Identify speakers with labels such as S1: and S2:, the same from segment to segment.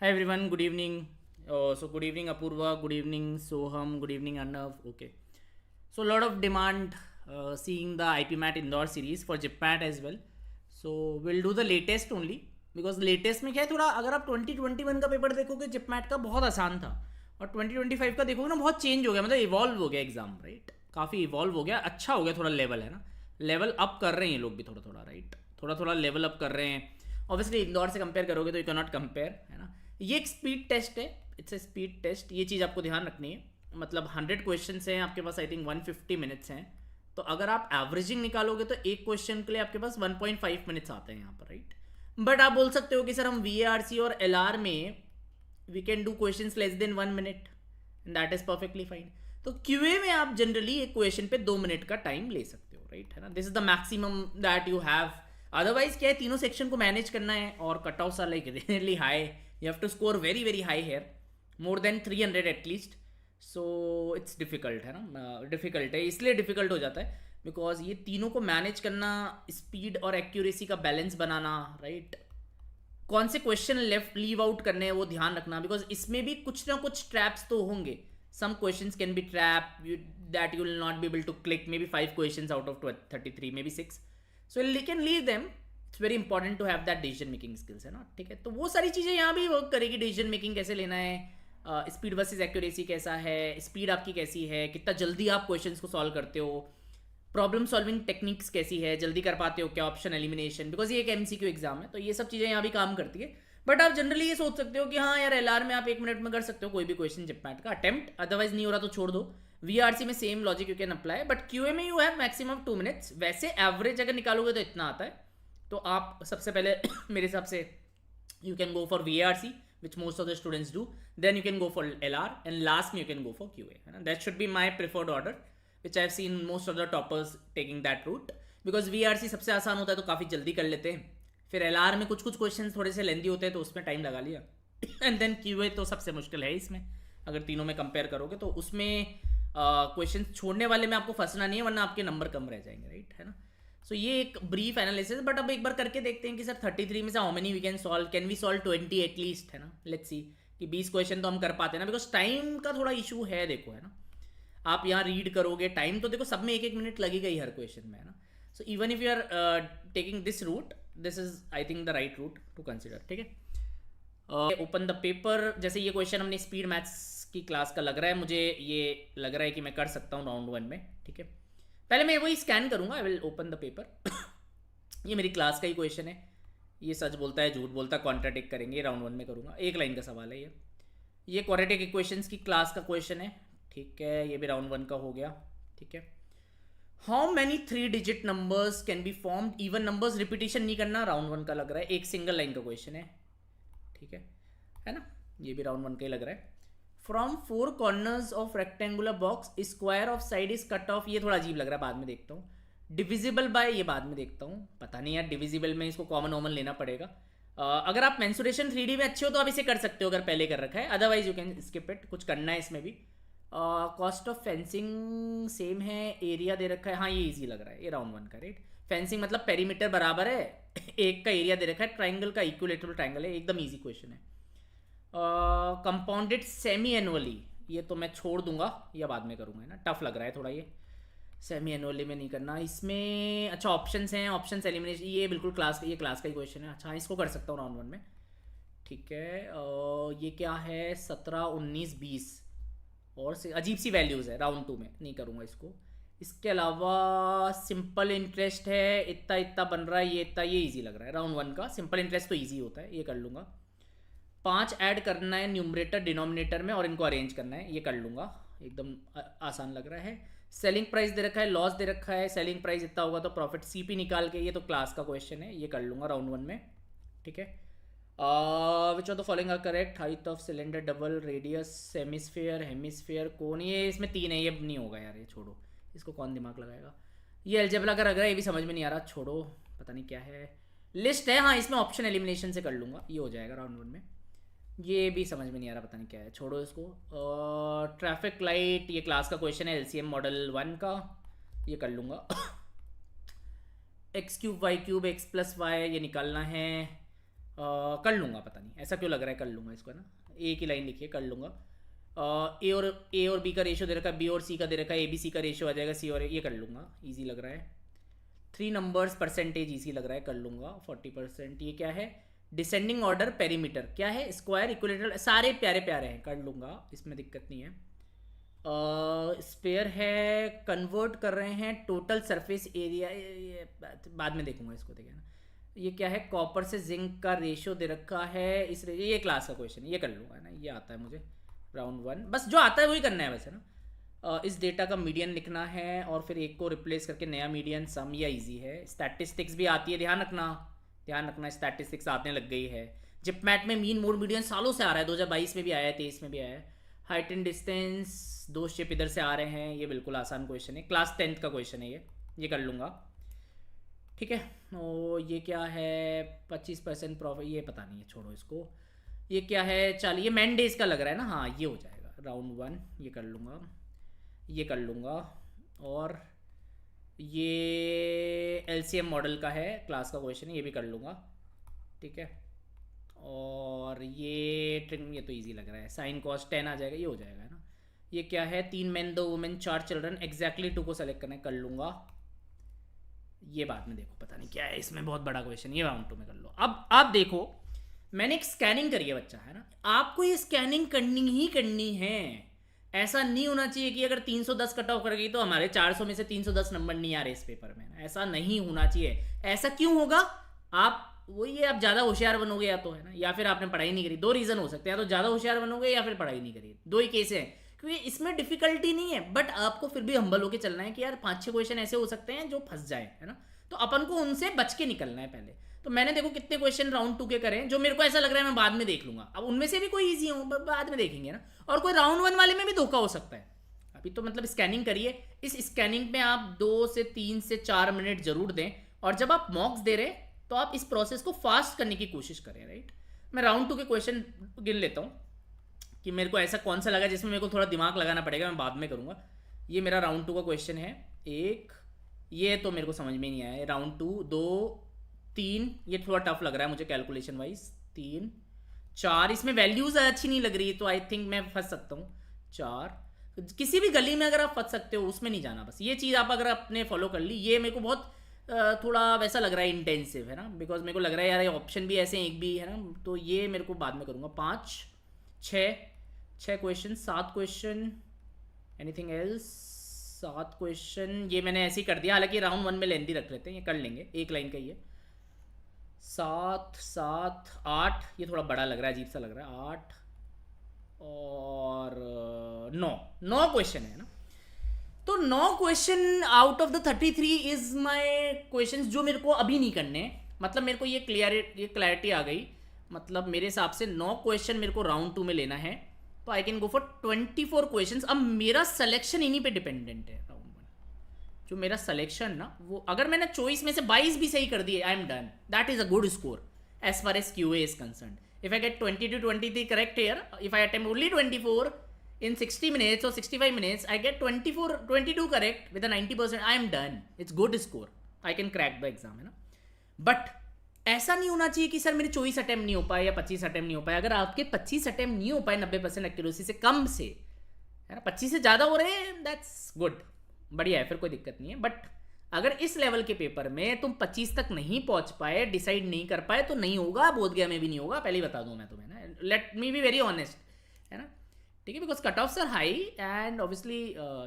S1: Hi everyone, good evening. Good evening Apurva, good evening Soham, good evening Arnav. Okay. So a lot of demand seeing the IP Mat Indore series for JIPMAT as well. So we'll do the latest only because latest में क्या है थोड़ा अगर आप 2021 का paper देखोगे JIPMAT का बहुत आसान था और 2025 का देखोगे ना बहुत चेंज हो गया मतलब इवॉल्व हो गया एग्जाम राइट काफ़ी इवॉल्व हो गया अच्छा हो गया थोड़ा लेवल है ना लेवल अप कर रहे हैं ये लोग भी थोड़ा थोड़ा राइट थोड़ा थोड़ा लेवल अप कर रहे हैं ऑब्वियसली इंदौर से कंपेयर करोगे तो यू कैन नॉट कंपेयर है ना ये एक स्पीड टेस्ट है इट्स ए स्पीड टेस्ट ये चीज़ आपको ध्यान रखनी है मतलब 100 क्वेश्चन हैं आपके पास आई थिंक 150 मिनट्स हैं तो अगर आप एवरेजिंग निकालोगे तो एक क्वेश्चन के लिए आपके पास 1.5 मिनट्स आते हैं यहाँ पर राइट बट आप बोल सकते हो कि सर हम वी और एल में we can do question less than 1 minute and that is perfectly fine तो क्यूए में आप जनरली एक क्वेश्चन पे 2 मिनट का टाइम ले सकते हो राइट है ना this is the maximum that you have otherwise क्या है तीनों सेक्शन को मैनेज करना है और cut offs are like really high you have to score very very high here more than 300 at least so it's difficult है ना डिफ़िकल्ट है इसलिए डिफ़िकल्ट हो जाता है बिकॉज ये तीनों को मैनेज करना स्पीड और एक्यूरेसी का बैलेंस बनाना राइट कौन से क्वेश्चन लेफ्ट लीव आउट करने हैं वो ध्यान रखना बिकॉज इसमें भी कुछ ना कुछ ट्रैप्स तो होंगे some question can be trap that you will not be able to click maybe 5 question out of 33 maybe 6 so you can leave them it's very important to have that decision making skills है ना ठीक है तो वो सारी चीज़ें यहाँ भी वर्क करेगी डिसीजन मेकिंग कैसे लेना है स्पीड वर्सेस एक्यूरेसी कैसा है स्पीड आपकी कैसी है कितना जल्दी आप क्वेश्चंस को सॉल्व करते हो प्रॉब्लम सॉल्विंग टेक्निक्स कैसी है जल्दी कर पाते हो क्या ऑप्शन एलिमिनेशन बिकॉज ये एक एमसीक्यू एग्जाम है तो ये सब चीज़ें यहाँ भी काम करती है बट आप जनरली ये सोच सकते हो कि हाँ यार एलआर में आप 1 मिनट में कर सकते हो कोई भी क्वेश्चन जिपमैट का अटेम्प्ट अदरवाइज नहीं हो रहा तो छोड़ दो वीआरसी में same logic you can apply but QA में यू हैव मैक्सिमम 2 मिनट्स वैसे एवरेज अगर निकालोगे तो इतना आता है तो आप सबसे पहले मेरे हिसाब से you can go for VRC which most of the students do then you can go for LR and last you can go for QA that should be my preferred order which I've seen most of the toppers taking that route because VRC सबसे आसान होता है तो काफ़ी जल्दी कर लेते हैं फिर LR में कुछ कुछ क्वेश्चन थोड़े से लेंदी होते हैं तो उसमें टाइम लगा लिया एंड देन QA तो सबसे मुश्किल है इसमें अगर तीनों में कंपेयर करोगे तो उसमें क्वेश्चन छोड़ने वाले में आपको फंसना नहीं है वरना आपके नंबर कम रह जाएंगे राइट है ना सो ये एक ब्रीफ एनालिसिस बट अब एक बार करके देखते हैं कि सर 33 में से how many we can we solve 20 at least है ना लेट्स सी कि 20 क्वेश्चन तो हम कर पाते हैं ना बिकॉज टाइम का थोड़ा इशू है देखो है ना आप यहाँ रीड करोगे टाइम तो देखो सब में 1 1 मिनट लगेगा ही हर क्वेश्चन में है ना so even if you are taking this route this is I think the right route to consider ठीक है ओपन द पेपर जैसे ये क्वेश्चन हमने स्पीड मैथ्स की क्लास का लग रहा है मुझे ये लग रहा है कि मैं कर सकता हूँ राउंड 1 में ठीक है पहले मैं वही स्कैन करूंगा I will open the paper ये मेरी क्लास का ही क्वेश्चन है ये सच बोलता है झूठ बोलता है कॉन्ट्राडिक्ट करेंगे राउंड 1 में करूंगा एक लाइन का सवाल है ये क्वाड्रेटिक इक्वेशंस की क्लास का क्वेश्चन है ठीक है ये भी राउंड 1 का हो गया ठीक है how many 3 digit numbers can be formed even numbers repetition नहीं करना राउंड 1 का लग रहा है एक सिंगल लाइन का क्वेश्चन है ठीक है ना ये भी राउंड 1 का ही लग रहा है from 4 corners of rectangular box square of side is cut off ये थोड़ा अजीब लग रहा है बाद में देखता हूँ डिविजिबल बाय ये बाद में देखता हूँ पता नहीं यार डिविजिबल में इसको कॉमन वॉमन लेना पड़ेगा अगर आप मेंसुरेशन 3D में अच्छे हो तो आप इसे कर सकते हो अगर पहले कर रखा है otherwise you can skip it कुछ करना है इसमें भी कॉस्ट ऑफ फेंसिंग सेम है एरिया दे रखा है हाँ ये ईजी लग रहा है ये राउंड 1 का राइट फेंसिंग मतलब पेरीमीटर बराबर है एक का एरिया दे रखा है ट्राइंगल का इक्विलेटरल ट्राइंगल है एकदम ईजी क्वेश्चन है कंपाउंडेड सेमी एनुअली ये तो मैं छोड़ दूंगा या बाद में करूँगा है ना टफ लग रहा है थोड़ा ये सेमी एनुअली में नहीं करना इसमें अच्छा ऑप्शंस हैं ऑप्शंस एलिमिनेशन ये बिल्कुल क्लास का ही क्वेश्चन है अच्छा इसको कर सकता हूँ राउंड 1 में ठीक है ये क्या है 17 19 20 और से अजीब सी वैल्यूज़ है राउंड 2 में नहीं करूँगा इसको इसके अलावा सिंपल इंटरेस्ट है इतना इतना बन रहा है ये इतना ये ईजी लग रहा है राउंड 1 का सिंपल इंटरेस्ट तो ईजी होता है ये कर लूँगा 5 ऐड करना है न्यूमरेटर डिनोमिनेटर में और इनको अरेंज करना है ये कर लूँगा एकदम आसान लग रहा है सेलिंग प्राइस दे रखा है लॉस दे रखा है सेलिंग प्राइस इतना होगा तो प्रॉफिट सीपी निकाल के ये तो क्लास का क्वेश्चन है ये कर लूँगा राउंड 1 में ठीक है which of the following are correct height of cylinder double radius semisphere hemisphere cone ये इसमें 3 है ये नहीं होगा यार ये छोड़ो इसको कौन दिमाग लगाएगा ये अलजेब्रा का लग रहा है ये भी समझ में नहीं आ रहा छोड़ो पता नहीं क्या है लिस्ट है हाँ इसमें ऑप्शन एलिमिनेशन से कर लूँगा ये हो जाएगा राउंड 1 में ये भी समझ में नहीं आ रहा पता नहीं क्या है छोड़ो इसको ट्रैफिक लाइट ये क्लास का क्वेश्चन है एलसीएम मॉडल 1 का ये कर लूँगा x cube y cube x plus y ये निकालना है कर लूँगा, पता नहीं ऐसा क्यों लग रहा है, कर लूँगा इसको, है ना। ए की लाइन लिखिए, कर लूँगा। ए और बी का रेशियो दे रखा है, बी और सी का दे रखा है, ए बी सी का रेशियो आ जाएगा, सी और ये कर लूँगा, ईजी लग रहा है। 3 नंबर्स परसेंटेज ईजी लग रहा है, कर लूँगा। 40%, ये क्या है, डिसेंडिंग ऑर्डर पेरीमीटर क्या है, स्क्वायर इक्विलेटरल, सारे प्यारे प्यारे हैं, कर लूँगा, इसमें दिक्कत नहीं है। स्पेयर है, कन्वर्ट कर रहे हैं टोटल सरफेस एरिया, ये बाद में देखूंगा इसको, देखिए ना। ये क्या है, कॉपर से जिंक का रेशियो दे रखा है, इस ये क्लास का क्वेश्चन, ये कर लूँगा, है ना, ये आता है मुझे राउंड 1, बस जो आता है वही करना है वैसे ना। इस डेटा का मीडियन लिखना है और फिर एक को रिप्लेस करके नया मीडियन सम, या इजी है। स्टैटिस्टिक्स भी आती है, ध्यान रखना स्टैटिस्टिक्स आने लग गई है। जिपमैट में मीन मोड मीडियन सालों से आ रहा है, 2022 में भी आया है, 23 में भी आया है। हाइट एंड डिस्टेंस, 2 शेप इधर से आ रहे हैं, ये बिल्कुल आसान क्वेश्चन है, क्लास 10th का क्वेश्चन है ये कर लूँगा, ठीक है। और ये क्या है, 25% प्रॉफिट, ये पता नहीं है, छोड़ो इसको। ये क्या है, चलिए मैन डेज का लग रहा है ना, हाँ ये हो जाएगा राउंड 1, ये कर लूँगा, ये कर लूँगा। और ये LCM मॉडल का है, क्लास का क्वेश्चन है, ये भी कर लूँगा, ठीक है। और ये तो इजी लग रहा है, साइन कॉस 10 आ जाएगा, ये हो जाएगा ना। ये क्या है, 3 मेन 2 वुमेन 4 चिल्ड्रन, एग्जैक्टली 2 को सेलेक्ट करना है, कर लूँगा। ये बाद में देखो, पता नहीं क्या है इसमें, बहुत बड़ा क्वेश्चन, ये राउंड 2 में कर लो। अब आप देखो, मैंने एक स्कैनिंग करी है बच्चा, है ना, आपको ये स्कैनिंग करनी ही करनी है। ऐसा नहीं होना चाहिए कि अगर 310 कट ऑफ कर गई तो हमारे 400 में से 310 नंबर नहीं आ रहे इस पेपर में, ऐसा नहीं होना चाहिए। ऐसा क्यों होगा, आप वही है, आप ज़्यादा होशियार बनोगे या तो, है ना, या फिर आपने पढ़ाई नहीं करी। 2 रीज़न हो सकते हैं, या तो ज़्यादा होशियार बनोगे या फिर पढ़ाई नहीं करी, 2 ही केस हैं, क्योंकि इसमें डिफिकल्टी नहीं है, बट आपको फिर भी हम्बल होकर चलना है कि यार 5-6 क्वेश्चन ऐसे हो सकते हैं जो फंस जाए, है ना, तो अपन को उनसे बच के निकलना है पहले। तो मैंने देखो कितने क्वेश्चन राउंड 2 के करें, जो मेरे को ऐसा लग रहा है मैं बाद में देख लूंगा, अब उनमें से भी कोई ईजी हो बाद में देखेंगे ना, और कोई राउंड 1 वाले में भी धोखा हो सकता है। अभी तो मतलब स्कैनिंग करिए, इस स्कैनिंग में आप 2 से 3 से 4 मिनट जरूर दें, और जब आप मॉक्स दे रहे तो आप इस प्रोसेस को फास्ट करने की कोशिश करें, राइट। मैं राउंड 2 के क्वेश्चन गिन लेता हूँ कि मेरे को ऐसा कौन सा लगा जिसमें मेरे को थोड़ा दिमाग लगाना पड़ेगा, मैं बाद में करूँगा। ये मेरा राउंड 2 का क्वेश्चन है, एक ये तो मेरे को समझ में नहीं आया, राउंड 2, 2, 3, ये थोड़ा टफ लग रहा है मुझे कैलकुलेशन वाइज, 3, 4, इसमें वैल्यूज अच्छी नहीं लग रही, तो आई थिंक मैं फंस सकता हूँ। 4, किसी भी गली में अगर आप फंस सकते हो, उसमें नहीं जाना, बस ये चीज़ आप अगर अपने फॉलो कर ली। ये मेरे को बहुत थोड़ा वैसा लग रहा है इंटेंसिव, है ना, बिकॉज मेरे को लग रहा है यार ये ऑप्शन भी ऐसे एक भी है ना, तो ये मेरे को बाद में करूँगा। 5, 6 question, 7 question, anything else, 7 question, ये मैंने ऐसे ही कर दिया, हालांकि राउंड 1 में लेंथी रख लेते हैं, ये कर लेंगे, एक लाइन का ही है। 7, 7, 8, ये थोड़ा बड़ा लग रहा है, अजीब सा लग रहा है, 8 और 9 क्वेश्चन है ना, तो 9 question out of the 33 is my questions जो मेरे को अभी नहीं करने, मतलब मेरे को ये क्लैरिटी आ गई, मतलब मेरे हिसाब से 9 क्वेश्चन मेरे को राउंड 2 में लेना है, तो I can go for 24 question. अब मेरा सिलेक्शन इन्हीं पे डिपेंडेंट है, राउंड 1 जो मेरा सिलेक्शन ना, वो अगर मैंने चॉइस में से 22 भी सही कर दिए, I am done, that is a good score as far as QA is concern. If I get 20 to 23 correct here, if I attempt only 24 in 60 minutes or 65 minutes, I get 22 correct with a 90%, I am done. It's good score. I can crack the exam, है ना। But ऐसा नहीं होना चाहिए कि sir मेरे 24 attempt नहीं हो पाए या 25 अटेम्प्ट नहीं हो पाए। अगर आपके 25 अटेम्प्ट नहीं हो पाए 90% एक्यूरेसी से कम से, है ना, 25 से ज़्यादा हो रहे हैं, दैट्स गुड, बढ़िया है, फिर कोई दिक्कत नहीं है। बट अगर इस लेवल के पेपर में तुम 25 तक नहीं पहुंच पाए, डिसाइड नहीं कर पाए, तो नहीं होगा, बोधगया में भी नहीं होगा, पहले ही बता दूं मैं तुम्हें ना, let me be very honest, है ना, ठीक है, because cut offs are high and obviously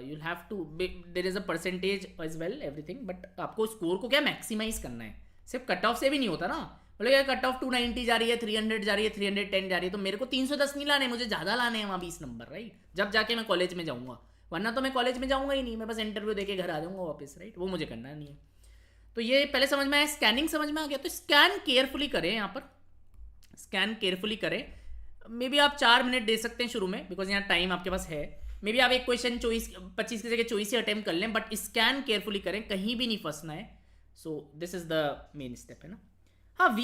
S1: you'll have to, there is a percentage as well everything, but आपको स्कोर को क्या मैक्सिमाइज करना है, सिर्फ कट ऑफ से भी नहीं होता ना। बोले यार कट ऑफ 290 जा रही है, 300 जा रही है, 310 जा रही है, तो मेरे को 310 नहीं लाने, मुझे ज़्यादा लाने हैं वहाँ 20 नंबर, राइट, जब जाके मैं कॉलेज में जाऊँगा, वरना तो मैं कॉलेज में जाऊँगा ही नहीं, मैं बस इंटरव्यू देके घर आ जाऊँगा वापस, राइट, वो मुझे करना नहीं है। तो ये पहले समझ में आया, स्कैनिंग समझ में आ गया, तो स्कैन केयरफुली करें, यहाँ पर स्कैन केयरफुली करें। मे बी आप 4 मिनट दे सकते हैं शुरू में, बिकॉज यहाँ टाइम आपके पास है। मे बी आप एक क्वेश्चन 25 की जगह 24 से अटेम्प्ट कर लें, बट स्कैन केयरफुली करें, कहीं भी नहीं फंसना है। सो this is the main step, है ना। हाँ,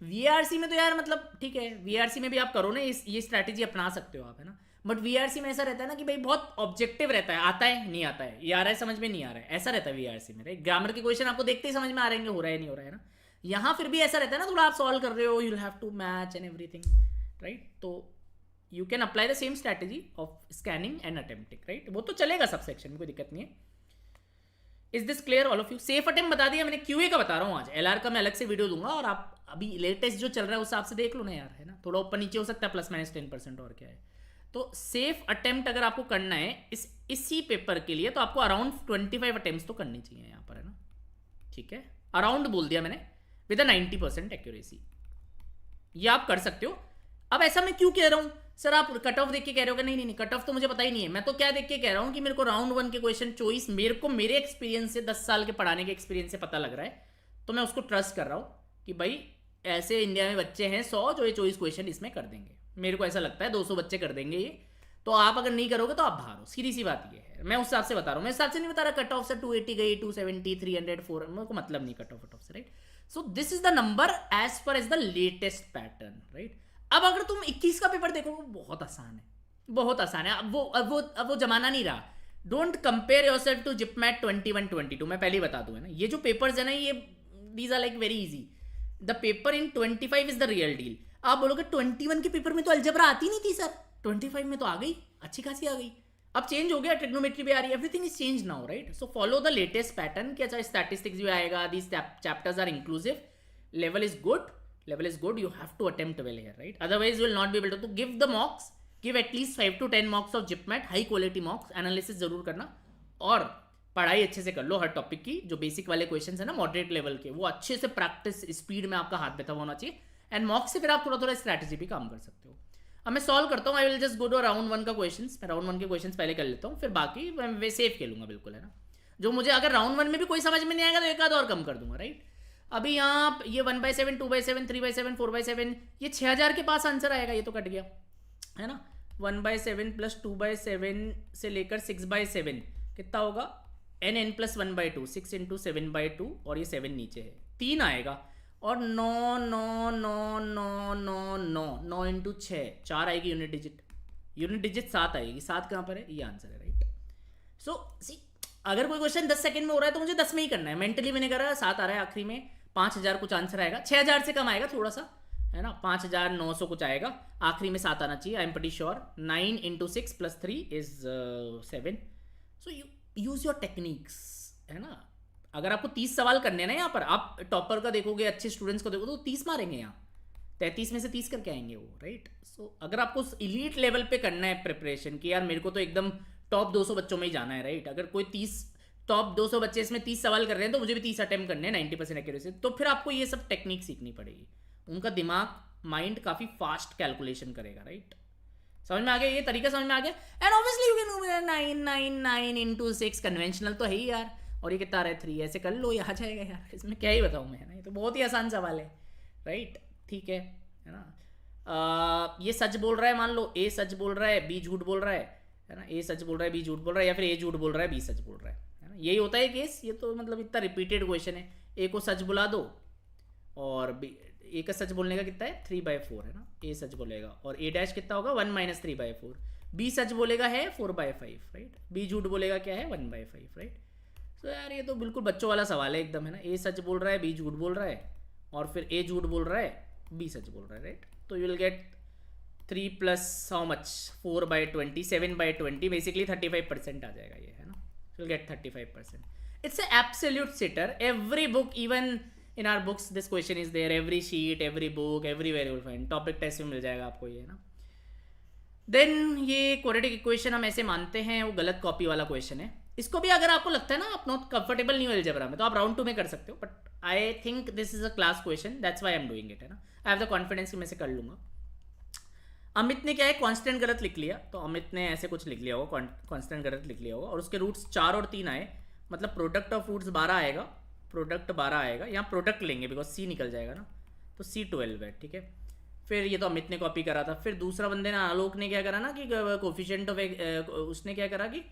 S1: VRC में तो यार मतलब ठीक है, VRC में भी आप करो ना, ये स्ट्रैटेजी अपना सकते हो आप, है ना, बट VRC में ऐसा रहता है ना कि भाई बहुत ऑब्जेक्टिव रहता है, आता है नहीं आता है, ये आ रहा है समझ में नहीं आ रहा है, ऐसा रहता है VRC में, राइट। ग्रामर के क्वेश्चन आपको देखते ही समझ में आ रहेंगे हो रहा है नहीं हो रहा है ना, यहाँ फिर भी ऐसा रहता है ना, थोड़ा आप सॉल्व कर रहे हो, you have to match and everything, right? तो you can apply the same strategy of scanning and attempting, right? वो तो चलेगा सब सेक्शन में, कोई दिक्कत नहीं है। Is this clear all of you? Safe attempt बता दिया मैंने, क्यूए का बता रहा हूँ आज, एलआर का मैं अलग से वीडियो दूंगा, और आप अभी लेटेस्ट जो चल रहा है उस हिसाब से देख लो ना यार, है ना? थोड़ा ऊपर नीचे हो सकता है, +-10%, और क्या है। तो सेफ अटेम्प्ट अगर आपको करना है इसी पेपर के लिए, तो आपको अराउंड 25 अटेम्प्ट तो करनी चाहिए यहाँ पर, है ना? ठीक है, अराउंड बोल दिया मैंने, विद 90% एक्यूरेसी, ये आप कर सकते हो। अब ऐसा मैं क्यों कह रहा हूँ सर, आप कट ऑफ देख के कह रहे हो कि नहीं नहीं नहीं, कट ऑफ तो मुझे पता ही नहीं है, मैं तो क्या देख के कह रहा हूँ कि मेरे को राउंड 1 के क्वेश्चन चॉइस, मेरे को मेरे एक्सपीरियंस से 10 साल के पढ़ाने के एक्सपीरियंस से पता लग रहा है, तो मैं उसको ट्रस्ट कर रहा हूँ कि भाई ऐसे इंडिया में बच्चे हैं 100 जो ये चॉइस क्वेश्चन इसमें कर देंगे, मेरे को ऐसा लगता है 200 बच्चे कर देंगे ये, तो आप अगर नहीं करोगे तो आप बाहर हो, सीधी सी बात ये है। मैं उस हिसाब से बता रहा हूँ, मैं हिसाब से नहीं बता रहा कट ऑफ से 280 गई, 270, 300, 400, मेरे को मतलब नहीं कट ऑफ से, right? So this is the number as per as the latest pattern, right? अब अगर तुम 21 का पेपर देखोगे, बहुत आसान है, बहुत आसान है। अब वो जमाना नहीं रहा। डोंट कंपेयर योरसेल्फ टू जिपमैट 21, 22, मैं पहले ही बता दूं, है ना? ये जो पेपर्स है ना, ये these are like very easy. The paper in 25 is the real deal. आप बोलोगे 21 के पेपर में तो अलजेब्रा आती नहीं थी सर, 25 में तो आ गई, अच्छी खासी आ गई। अब चेंज हो गया, ट्रिग्नोमेट्री भी आ रही है, everything is change now, right? So follow the latest pattern. कि अच्छा स्टैटिस्टिक्स भी आएगा, these chapters are inclusive, level is good, you have to attempt well here, right? Otherwise you will not be able to give the mocks, give at least 5 to 10 mocks of GIPMAT, high quality mocks, analysis जरूर करना, और पढ़ाई अच्छे से कर लो हर topic की। जो basic वाले क्वेश्चंस है ना मॉडरेट लेवल के, वो अच्छे से प्रैक्टिस, स्पीड में आपका हाथ बैठा होना चाहिए, एंड मॉक से फिर आप थोड़ा थोड़ा स्ट्रैटेजी भी काम कर सकते हो। अब मैं सॉल्व करता हूँ, I will just go to round 1 का क्वेश्चन। मैं राउंड 1 के क्वेश्चन पहले कर लेता हूँ, फिर बाकी मैं सेफ खेलूंगा बिल्कुल, है ना? जो मुझे अगर राउंड 1 में भी कोई समझ में नहीं आएगा तो एक आध और कम कर दूंगा, राइट? अभी यहाँ ये 1/7, 2/7, 3/7, 4/7, ये 6000 के पास आंसर आएगा, ये तो कट गया, है ना? 1/7 प्लस 2/7 से लेकर 6/7 कितना होगा? n+1/2, 6 × 7/2, और ये 7 नीचे है, 3 आएगा, और 9 9 9 9 9 9 9 × 6 4 आएगी यूनिट डिजिट 7 आएगी। 7 कहाँ पर है? ये आंसर है, राइट? सो सी, अगर कोई क्वेश्चन 10 सेकंड में हो रहा है तो मुझे 10 में ही करना है। मेंटली मैंने करा 7 आ रहा है, आखिरी में 5000 कुछ आंसर आएगा, 6000 से कम आएगा थोड़ा सा, है ना? 5900 कुछ आएगा, आखिरी में 7 आना चाहिए, I am pretty sure. 9 × 6 + 3 is 7। So you use your techniques, है ना? अगर आपको 30 सवाल करने ना, यहाँ पर आप टॉपर का देखोगे, अच्छे स्टूडेंट्स को देखोगे तो 30 मारेंगे, यहाँ 33 में से 30 करके आएंगे वो, राइट? सो अगर आपको इलीट लेवल पे करना है प्रिपरेशन, कि यार मेरे को तो एकदम टॉप 200 बच्चों में ही जाना है, राइट? अगर कोई 30 टॉप 200 बच्चे इसमें 30 सवाल कर रहे हैं तो मुझे भी 30 अटेम्प्ट करने हैं 90% एक्यूरेसी, तो फिर आपको ये सब टेक्निक सीखनी पड़ेगी। उनका दिमाग, माइंड काफ़ी फास्ट कैलकुलेशन करेगा, राइट? समझ में आ गया? ये तरीका समझ में आ गया? And obviously you can 9 9 9 × 6 conventional तो है ही यार, और ये कितना आ रहा है? 3, ऐसे कर लो, ये आ जाएगा यार, इसमें क्या ही बताऊँ मैं, है ना? ये तो बहुत ही आसान सवाल है, राइट? ठीक है ना? ये सच बोल रहा है, मान लो ए सच बोल रहा है, बी झूठ बोल रहा है ना? ए सच बोल रहा है, बी झूठ बोल रहा है, या फिर ए झूठ बोल रहा है, बी सच बोल रहा है ना? यही होता है केस। ये तो मतलब इतना रिपीटेड क्वेश्चन है। ए को सच बुला दो, और बी, ए का सच बोलने का कितना है? 3/4, है ना? ए सच बोलेगा, और ए डैश कितना होगा? 1 - 3/4। बी सच बोलेगा है 4/5, राइट? बी झूठ बोलेगा क्या है? 1/5, राइट? तो यार ये तो बिल्कुल बच्चों वाला सवाल है एकदम, है ना? ए सच बोल रहा है, बी झूठ बोल रहा है, और फिर ए झूठ बोल रहा है, बी सच बोल रहा है, राइट? तो you will get 3 + how much? 4/20, 7/20, basically 35% आ जाएगा ये, है ना? You will get 35%. It's an absolute sitter. Every book, even in our books, this question is there. Every sheet, every book, everywhere you will find. Topic test में मिल जाएगा आपको ये, ना? Then ये क्वाड्रेटिक इक्वेशन हम ऐसे मानते हैं वो गलत कॉपी वाला क्वेश्चन है। इसको भी अगर आपको लगता है ना आप नॉट कंफर्टेबल नहीं हो अलजेब्रा में, तो आप राउंड 2 में कर सकते हो, but I think this is a class question, that's why I am doing it, है ना? आई हैव द कॉन्फिडेंस कि मैं से कर लूंगा। अमित ने क्या है, कांस्टेंट गलत लिख लिया, तो अमित ने ऐसे कुछ लिख लिया होगा, कांस्टेंट गलत लिख लिया होगा, और उसके रूट्स 4 और 3 आए, मतलब प्रोडक्ट ऑफ रूट्स 12 आएगा, प्रोडक्ट 12 आएगा। यहाँ प्रोडक्ट लेंगे बिकॉज सी निकल जाएगा ना, तो सी 12 है, ठीक है? फिर ये तो अमित ने कॉपी करा था। फिर दूसरा बंदे ने, आलोक ने क्या करा ना कि कोफिशिएंट ऑफ, उसने क्या करा कि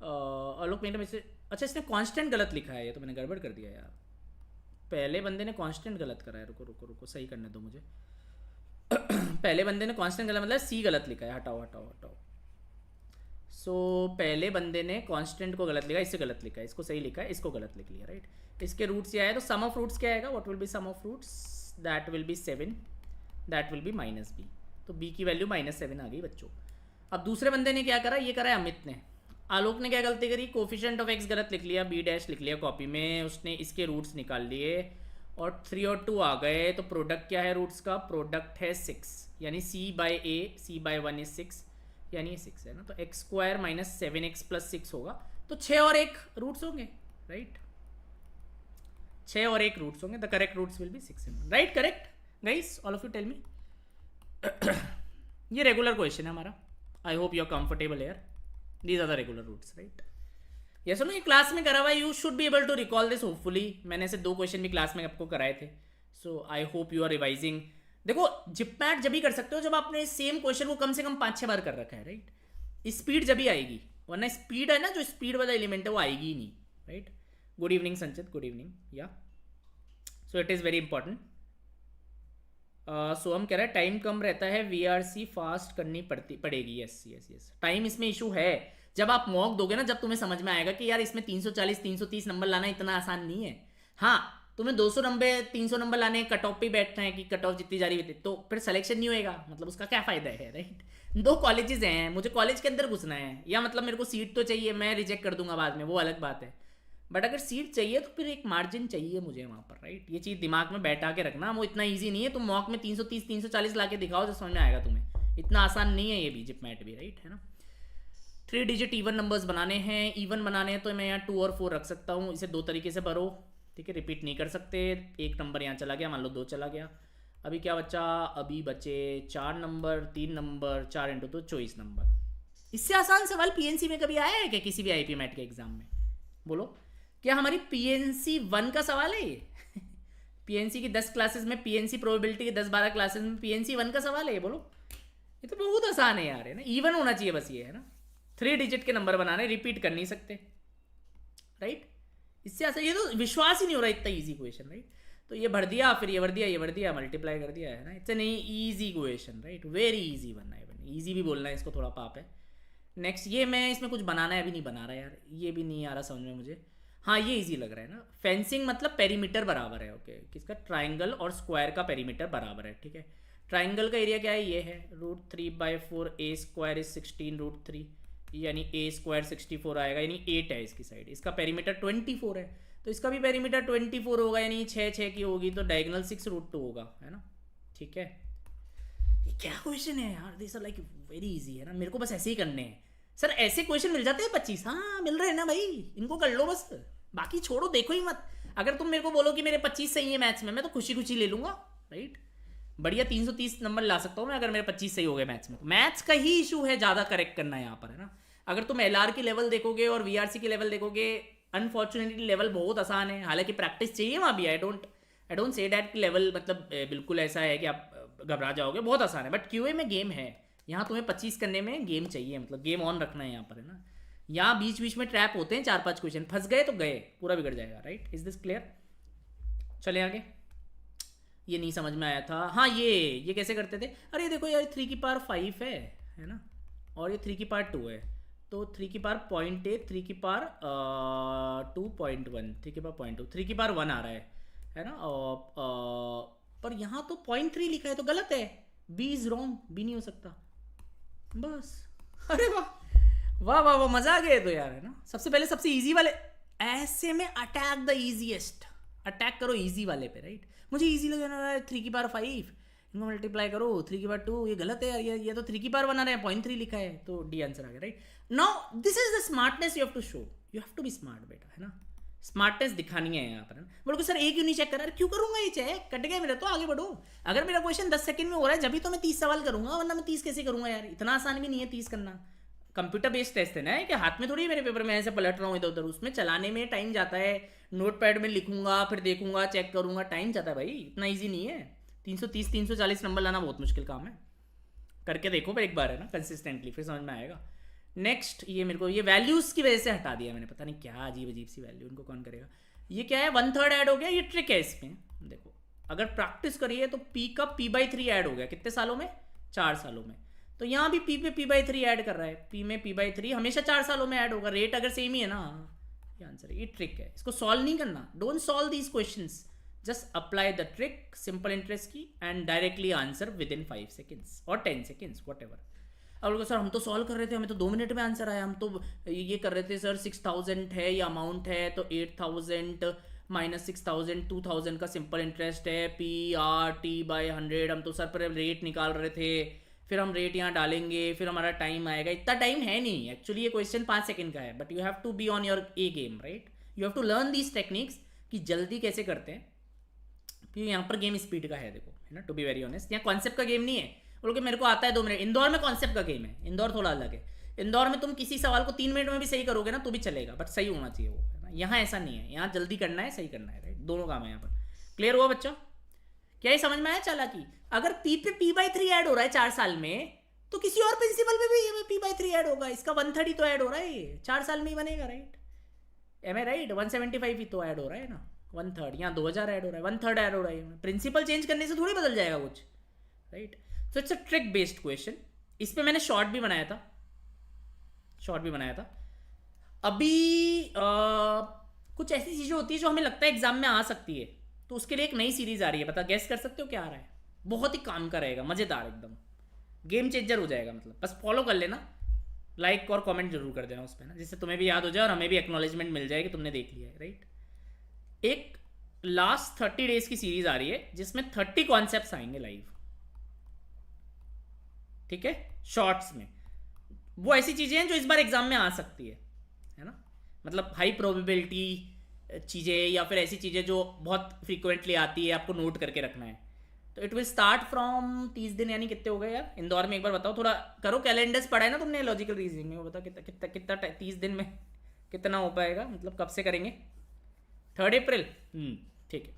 S1: आलोक ने से, अच्छा इसने कांस्टेंट गलत लिखा है, ये तो मैंने गड़बड़ कर दिया यार। पहले बंदे ने कांस्टेंट गलत करा है, रुको रुको रुको, सही करने दो मुझे। पहले बंदे ने कांस्टेंट गलत, मतलब सी गलत लिखा है, हटाओ हटाओ हटाओ। सो पहले बंदे ने कांस्टेंट को गलत लिखा, इससे गलत लिखा है, इसको सही लिखा है, इसको गलत लिख लिया, राइट? इसके रूट्स ये आए तो सम ऑफ रूट्स क्या आएगा, what will be sum of roots, that will be 7, that will be -b। तो b की वैल्यू -7 आ गई बच्चों। अब दूसरे बंदे ने क्या करा, ये करा है अमित ने। आलोक ने क्या गलती करी, कोफिशिएंट ऑफ x गलत लिख लिया, b डैश लिख लिया कॉपी में, उसने इसके रूट्स निकाल लिए और 3 और 2 आ गए। तो प्रोडक्ट क्या है रूट्स का, प्रोडक्ट है 6, यानी c/1 इज 6, यानी ये 6 है ना। तो x square minus 7x plus 6 होगा। तो 6 और 1 रूट्स होंगे, राइट, 6 और 1 रूट्स होंगे। The correct roots will be 6 and 1, right, correct guys, all of you tell me. ये रेगुलर क्वेश्चन है हमारा, I hope you are comfortable here, these are the regular roots, right. ये सुनो, ये class में करा हुआ है, you should be able to recall this hopefully. मैंने ऐसे 2 क्वेश्चन भी क्लास में आपको कराए थे, so I hope you are revising. देखो जिपमैट जब भी कर सकते हो जब आपने सेम क्वेश्चन को कम से कम 5-6 बार कर रखा है, राइट। स्पीड जब भी आएगी, वरना स्पीड है ना, जो स्पीड वाला एलिमेंट है वो आएगी ही नहीं, right. Good evening Sanchit, good evening, yeah so it is very important. So हम कह रहे हैं टाइम कम रहता है, VRC फास्ट करनी पड़ेगी। यस यस यस, टाइम इसमें इशू है। जब आप मॉक दोगे ना, जब तुम्हें समझ में आएगा कि यार इसमें 340 330 नंबर लाना इतना आसान नहीं है। हाँ, तुम्हें 200 नंबर 300 नंबर लाने, कट ऑफ पे बैठना है कि कट ऑफ जितनी जा रही है तो फिर सिलेक्शन नहीं होएगा, मतलब उसका क्या फ़ायदा है, राइट। 2 कॉलेजेस हैं, मुझे कॉलेज के अंदर घुसना है, या मतलब मेरे को सीट तो चाहिए, मैं रिजेक्ट कर दूंगा बाद में, वो अलग बात है। बट अगर सीट चाहिए तो फिर एक मार्जिन चाहिए मुझे वहाँ पर, राइट। ये चीज़ दिमाग में बैठा के रखना, वो इतना ईजी नहीं है। तुम मॉक में 330 340 ला के दिखाओ तो समझ में आएगा तुम्हें, इतना आसान नहीं है ये भी जिपमैट भी, राइट, है ना। 3 डिजिट इवन नंबर्स बनाने हैं, इवन बनाने हैं तो मैं यहाँ 2 और 4 रख सकता हूँ। इसे 2 तरीके से भरो, ठीक है, रिपीट नहीं कर सकते। एक नंबर यहाँ चला गया, मान लो 2 चला गया, अभी क्या बचा, अभी बचे 4 नंबर, 3 नंबर, 4 × 2 24 नंबर। इससे आसान सवाल PNC में कभी आया है क्या, किसी भी IP मैट के एग्जाम में? बोलो, क्या हमारी PNC 1 का सवाल है ये? PNC की 10 क्लासेस में, PNC प्रोबेबिलिटी की 10-12 क्लासेस में PNC 1 का सवाल है ये? बोलो, ये तो बहुत आसान है यार, है ना। इवन होना चाहिए बस, ये है ना। 3 डिजिट के नंबर बनाने, रिपीट कर नहीं सकते, राइट। इससे आसान, ये तो विश्वास ही नहीं हो रहा इतना ईजी क्वेश्चन, राइट। तो ये भर दिया, फिर ये भर दिया, ये भर दिया, मल्टीप्लाई कर दिया, है ना। इट्स नहीं easy question, right, very easy बनना है। ईजी भी बोलना है इसको, थोड़ा पाप है। नेक्स्ट, ये मैं इसमें कुछ बनाना है, अभी नहीं बना रहा यार, ये भी नहीं आ रहा समझ में मुझे। हाँ, ये इजी लग रहा है ना। फेंसिंग मतलब पेरीमीटर बराबर है, ओके, किसका, ट्राइंगल और स्क्वायर का पेरीमीटर बराबर है, ठीक है। ट्राइंगल का एरिया क्या है, ये है √3/4, A² इज 16√3, यानी A² 64 आएगा, यानी 8 है इसकी साइड। इसका पेरीमीटर 24 है, तो इसका भी पेरीमीटर 24 होगा, यानी 6 की होगी, तो डायगोनल 6√2 होगा, है ना, ठीक है। ये क्या क्वेश्चन है यार, this are like very easy, है ना। मेरे को बस ऐसे ही करने हैं सर, ऐसे क्वेश्चन मिल जाते हैं 25, हाँ मिल रहे हैं ना भाई, इनको कर लो बस, बाकी छोड़ो, देखो ही मत। अगर तुम मेरे को बोलो कि मेरे 25 सही है मैथ्स में, मैं तो खुशी खुशी ले लूंगा, राइट। बढ़िया 330 नंबर ला सकता हूँ मैं अगर मेरे 25 सही हो गए मैथ्स में। तो मैथ्स का ही इशू है ज़्यादा करेक्ट करना यहाँ पर, है ना। अगर तुम LR की लेवल देखोगे और VRC की लेवल देखोगे, अनफॉर्चुनेटली लेवल बहुत आसान है, हालांकि प्रैक्टिस चाहिए वहाँ भी। I don't say that level मतलब बिल्कुल ऐसा है कि आप घबरा जाओगे, बहुत आसान है। बट QA में गेम है, यहाँ तुम्हें 25 करने में गेम चाहिए, मतलब गेम ऑन रखना है यहाँ पर, है ना। यहाँ बीच बीच में ट्रैप होते हैं, 4-5 क्वेश्चन फंस गए तो गए, पूरा बिगड़ जाएगा, राइट। Is this clear? चले आगे। ये नहीं समझ में आया था, हाँ ये कैसे करते थे, अरे देखो यार 3 की पावर 5 है ना, और ये 3 की पावर 2 है, तो 3 की पावर 0.8, 3 की पावर 2.1, 3 की पावर 0.2, 3 की पावर 1 आ रहा है ना। पर यहाँ तो 0.3 लिखा है तो गलत है, B इज रॉन्ग, B नहीं हो सकता बस। अरे वाह वाह वाह वाह, मजा आ गया तो यार, है ना। सबसे पहले सबसे इजी वाले, ऐसे में अटैक द इजीएस्ट, अटैक करो इजी वाले पे, राइट। मुझे इजी लग रहा है 3 की पावर 5, इनको मल्टीप्लाई करो 3 की पावर 2, ये गलत है यार, ये तो 3 की पावर 1 आ रहा है, 0.3 लिखा है, तो D आंसर आ गया, right. Now this is the smartness you have to show, you have to be smart बेटा, है ना। स्मार्टनेस दिखानी है यहाँ पर, बोलो सर एक क्यों नहीं चेक कर रहा, क्यों करूंगा ये चेक, कट गया मेरा तो, आगे बढ़ो। अगर मेरा क्वेश्चन 10 सेकंड में हो रहा है जब भी तो मैं 30 सवाल करूंगा, वरना मैं 30 कैसे करूंगा यार, इतना आसान भी नहीं है 30 करना। कंप्यूटर बेस्ड टेस्ट है ना, कि हाथ में थोड़ी मेरे पेपर में ऐसे पलट रहा हूँ इधर उधर, उसमें चलाने में टाइम जाता है, नोट पैड में लिखूंगा, फिर देखूंगा, चेक करूंगा, टाइम जाता है भाई, इतना ईजी नहीं है। 330 340 नंबर लाना बहुत मुश्किल काम है, करके देखो पर एक बार, है ना, कंसिस्टेंटली, फिर समझ में आएगा। नेक्स्ट, ये मेरे को ये वैल्यूज की वजह से हटा दिया मैंने, पता नहीं क्या अजीब अजीब सी वैल्यू, इनको कौन करेगा। ये क्या है, 1/3 ऐड हो गया, ये ट्रिक है इसमें। देखो अगर प्रैक्टिस करिए तो P का P/3 ऐड हो गया, कितने सालों में, 4 सालों में। तो यहाँ भी P पे P/3 ऐड कर रहा है, P में P/3 हमेशा 4 सालों में ऐड होगा, रेट अगर सेम ही है ना, ये आंसर है, ये ट्रिक है, इसको सॉल्व नहीं करना, don't solve these questions, just apply the trick simple interest की and directly answer within 5 seconds और 10 सेकेंड्स वट एवर। अब लोग सर हम तो सॉल्व कर रहे थे, हमें तो 2 मिनट में आंसर आया, हम तो ये कर रहे थे सर 6000 है ये अमाउंट है तो 8000 माइनस 6000 2000 का सिंपल इंटरेस्ट है PRT/100, हम तो सर पर रेट निकाल रहे थे, फिर हम रेट यहाँ डालेंगे, फिर हमारा टाइम आएगा, इतना टाइम है नहीं एक्चुअली, ये क्वेश्चन 5 सेकंड का है, but you have to be on your A game right, you have to learn these techniques कि जल्दी कैसे करते हैं, क्योंकि यहाँ पर गेम स्पीड का है, देखो है ना, टू बी वेरी ऑनेस्ट, यहाँ कॉन्सेप्ट का गेम नहीं है, बोलो कि मेरे को आता है 2 मिनट, इंदौर में कॉन्सेप्ट का गेम है, इंदौर थोड़ा अलग है, इंदौर में तुम किसी सवाल को 3 मिनट में भी सही करोगे ना तो भी चलेगा, बट सही होना चाहिए वो, है ना, यहाँ ऐसा नहीं है, यहाँ जल्दी करना है सही करना है राइट, दोनों काम है यहाँ पर। क्लियर हुआ बच्चा, क्या ये समझ में आया चालाकी? अगर P पे P/3 ऐड हो रहा है 4 साल में तो किसी और प्रिंसिपल पे भी P/3 ऐड होगा, इसका 1/3 ही तो ऐड हो रहा है, ये 4 साल में ही बनेगा राइट, एम आई राइट, 175 ही तो ऐड हो रहा है ना, 1/3, यहाँ 2000 ऐड हो रहा है, 1/3 ऐड हो रहा है, प्रिंसिपल चेंज करने से थोड़ी बदल जाएगा कुछ right. So it's a trick based question, इस पे मैंने शॉर्ट भी बनाया था, अभी कुछ ऐसी चीज़ें होती है जो हमें लगता है एग्जाम में आ सकती है, तो उसके लिए एक नई सीरीज आ रही है, पता गेस कर सकते हो क्या आ रहा है? बहुत ही काम का रहेगा, मज़ेदार एकदम, गेम चेंजर हो जाएगा, मतलब बस फॉलो कर लेना, लाइक और कमेंट जरूर कर देना उस पर ना, जिससे तुम्हें भी याद हो जाए और हमें भी एक्नॉलेजमेंट मिल जाए कि तुमने देख लिया है राइट। एक लास्ट 30 डेज की सीरीज आ रही है जिसमें 30 कॉन्सेप्ट्स आएंगे लाइव, ठीक है, शॉर्ट्स में, वो ऐसी चीजें हैं जो इस बार एग्जाम में आ सकती है ना, मतलब हाई प्रोबेबिलिटी चीजें या फिर ऐसी चीजें जो बहुत फ्रीक्वेंटली आती है, आपको नोट करके रखना है। तो इट विल स्टार्ट फ्रॉम 30 दिन, यानी कितने हो गए यार इंदौर में, एक बार बताओ, थोड़ा करो, कैलेंडर्स पढ़ा है ना तुमने लॉजिकल रीजनिंग में, वो बताओ कितना कितना कितना 30 दिन में कितना हो पाएगा, मतलब कब से करेंगे? 3 अप्रैल, ठीक है,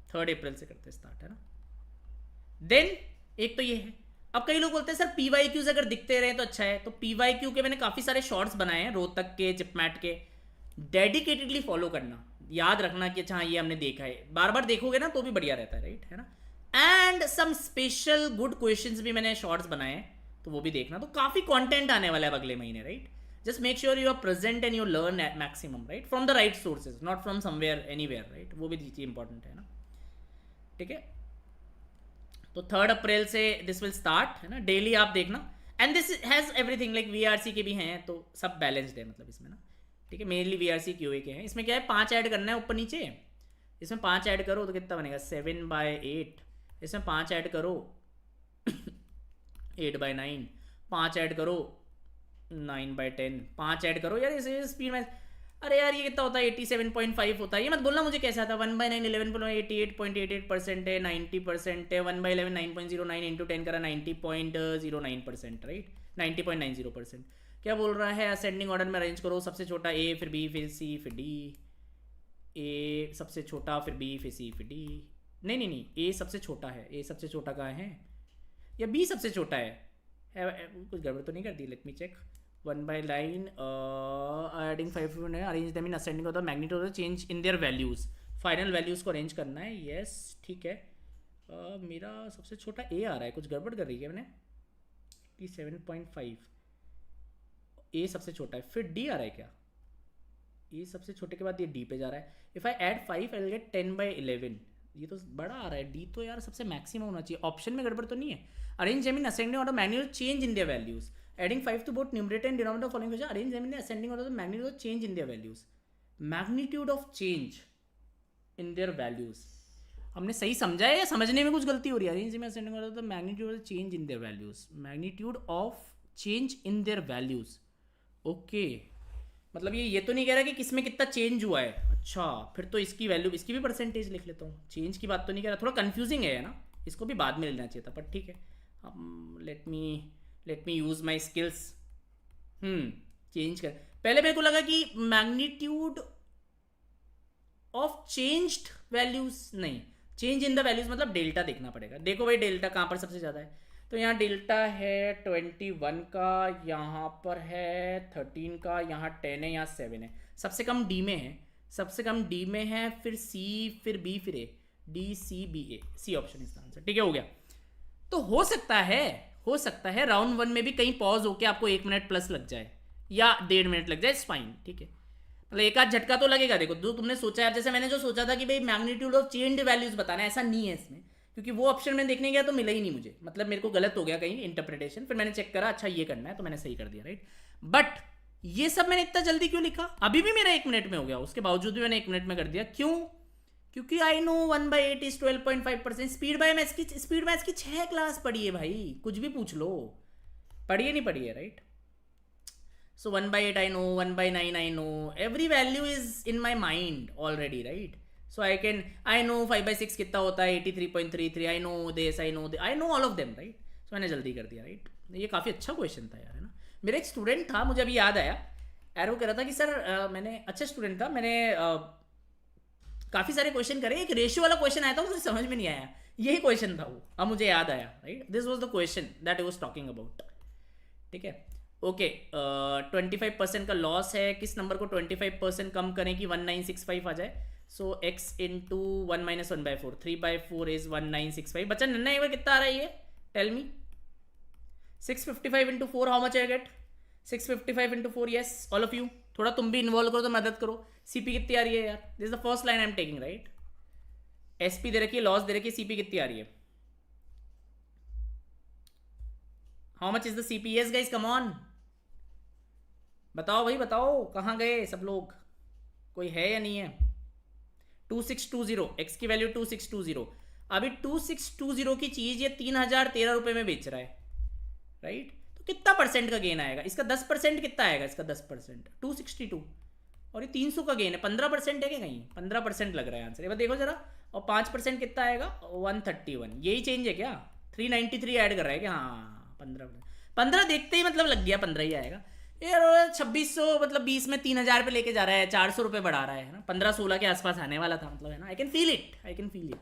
S1: 3 अप्रैल से करते स्टार्ट, है ना। देन एक तो ये है, अब कई लोग बोलते हैं सर PYQs अगर दिखते रहे तो अच्छा है, तो PYQ के मैंने काफ़ी सारे शॉर्ट्स बनाए हैं, रोहतक के, जिपमैट के, डेडिकेटेडली फॉलो करना, याद रखना कि अच्छा ये हमने देखा है, बार बार देखोगे ना तो भी बढ़िया रहता है राइट, है ना। And some special good questions भी मैंने शॉर्ट्स बनाए हैं, तो वो भी देखना, तो काफ़ी कंटेंट आने वाला है अगले महीने right. Just make sure you are present and you learn at maximum right, from the right sources, not from somewhere anywhere right, वो भी चीज़ इंपॉर्टेंट है ना, ठीक है। तो 3 अप्रैल से दिस विल स्टार्ट, है ना, डेली आप देखना, and this has everything, like VRC के भी हैं, तो सब बैलेंस्ड है मतलब इसमें ना, ठीक है, मेनली VRC QA के हैं, इसमें क्या है 5 ऐड करना है ऊपर नीचे, इसमें 5 ऐड करो तो कितना बनेगा 7/8, इसमें 5 ऐड करो 8/9, 5 ऐड करो 9/10, 5 ऐड करो यार, इसे स्पीड में, अरे यार ये कितना होता है 87.5 होता है, ये मत बोलना मुझे कैसा था, 1/9 11.88% है, 90% है, 1/11 9.09 इंटू 10 करा 90.09% राइट, 90.90%। क्या बोल रहा है, असेंडिंग ऑर्डर में अरेंज करो, सबसे छोटा A फिर B फिर C फिर D, A सबसे छोटा फिर B फिर C फिर D, नहीं A सबसे छोटा है, A सबसे छोटा कहाँ है, या B सबसे छोटा है, कुछ गड़बड़ तो नहीं कर दी, let me check. 1/9 adding 5 arrange them in ascending order, magnitude of the change in their values, final values को अरेंज करना है, यस ठीक है। मेरा सबसे छोटा A आ रहा है, कुछ गड़बड़ कर रही है मैंने, 87.5, A सबसे छोटा है, फिर D आ रहा है क्या, A सबसे छोटे के बाद ये D पे जा रहा है, if I add 5 I will get 10/11, ये तो बड़ा आ रहा है, D तो यार सबसे मैक्सिमम होना चाहिए, ऑप्शन में गड़बड़ तो नहीं है। Arrange them in ascending order, magnitude change in their values, adding 5 to both numerator and denominator following question, arrange them in the ascending order, the magnitude of change in their values, magnitude of change in their values, हमने सही समझा है या समझने में कुछ गलती हो रही है? arrange them in ascending order, the magnitude of change in their values, magnitude of change in their values, okay मतलब ये तो नहीं कह रहा कि किसमें कितना चेंज हुआ है, अच्छा फिर तो इसकी वैल्यू, इसकी भी परसेंटेज लिख लेता हूँ, चेंज की बात तो नहीं कह रहा, थोड़ा कंफ्यूजिंग है ना, इसको भी बाद में लेना चाहिए था, पर ठीक है, let me use my skills, change कर, पहले मेरे को लगा कि मैग्नीट्यूड ऑफ चेंज्ड वैल्यूज, नहीं चेंज इन द वैल्यूज मतलब डेल्टा देखना पड़ेगा, देखो भाई डेल्टा कहाँ पर सबसे ज़्यादा है, तो यहाँ डेल्टा है 21 का, यहाँ पर है 13 का, यहाँ 10 है, यहाँ 7 है, सबसे कम D में है, सबसे कम D में है, फिर C फिर B फिर A, D C B A, C option इसका आंसर, ठीक है हो गया। तो हो सकता है राउंड 1 में भी कहीं पॉज होके आपको 1 मिनट प्लस लग जाए या 1.5 मिनट लग जाए, इट्स फाइन, ठीक है, मतलब एक आध झटका तो लगेगा। देखो जो तुमने सोचा है, जैसे मैंने जो सोचा था कि भाई मैग्नीट्यूड ऑफ चेंज्ड वैल्यूज बताना है, ऐसा नहीं है इसमें, क्योंकि वो ऑप्शन में देखने गया तो मिला ही नहीं मुझे, मतलब मेरे को गलत हो गया कहीं इंटरप्रिटेशन। फिर मैंने चेक करा, अच्छा ये करना है, तो मैंने सही कर दिया, राइट। बट ये सब मैंने इतना जल्दी क्यों लिखा? अभी भी मेरा 1 मिनट में हो गया, उसके बावजूद भी मैंने 1 मिनट में कर दिया। क्यों? क्योंकि I know 1/8 is 12.5%। Speed maths की 6 क्लास पढ़ी है भाई, कुछ भी पूछ लो, पढ़िए नहीं पढ़िए, right. So 1/8 I know, 1/9 I know, every value is in my mind already, right? So I know 5/6 कितना होता है, 83.33, I know this, I know all of them, right? So मैंने जल्दी कर दिया, right? ये काफ़ी अच्छा क्वेश्चन था यार, है ना। मेरा एक स्टूडेंट था, मुझे अभी याद आया, एरो कह रहा था कि सर मैंने, अच्छा स्टूडेंट था, मैंने काफ़ी सारे क्वेश्चन करे, एक रेशियो वाला क्वेश्चन आया था, मुझे समझ में नहीं आया, यही क्वेश्चन था वो, अब मुझे याद आया, right. This was the question that I was talking about, ठीक है। ओके, 25% का लॉस है, किस नंबर को 25% कम करें कि 1965 आ जाए? सो x इंटू 1 माइनस 1/4, 3/4 इज 1965। बच्चा नन्ना एक बार कितना आ रहा है ये, tell me. 655 into 4 how much I get? 655 into 4, yes all of you, थोड़ा तुम भी इन्वॉल्व करो तो मदद करो। सीपी कितनी आ रही है यार? This is the first line I am taking, right. SP दे रखी है, लॉस दे रखी है, सीपी कितनी आ रही है? How much is the CP? Yes guys come on, बताओ भाई बताओ, कहाँ गए सब लोग, कोई है या नहीं है? 2620, एक्स की वैल्यू 2620। अभी 2620 की चीज ये 3013 रुपए में बेच रहा है, राइट। तो कितना परसेंट का गेन आएगा इसका? 10% कितना आएगा इसका? 10%, 262, और ये 300 का गेन है, 15% है क्या कहीं? 15% लग रहा है आंसर, ये बात देखो जरा। और 5% कितना आएगा? 131, यही चेंज है क्या? 393 ऐड कर रहा है क्या? हाँ 15 देखते ही मतलब लग गया 15 ही आएगा यार। 2600 मतलब 20 में 3000 पे लेके जा रहा है, 400 रुपये बढ़ा रहा है ना, 15-16 के आसपास आने वाला था, मतलब है ना। I can feel it, I can feel it.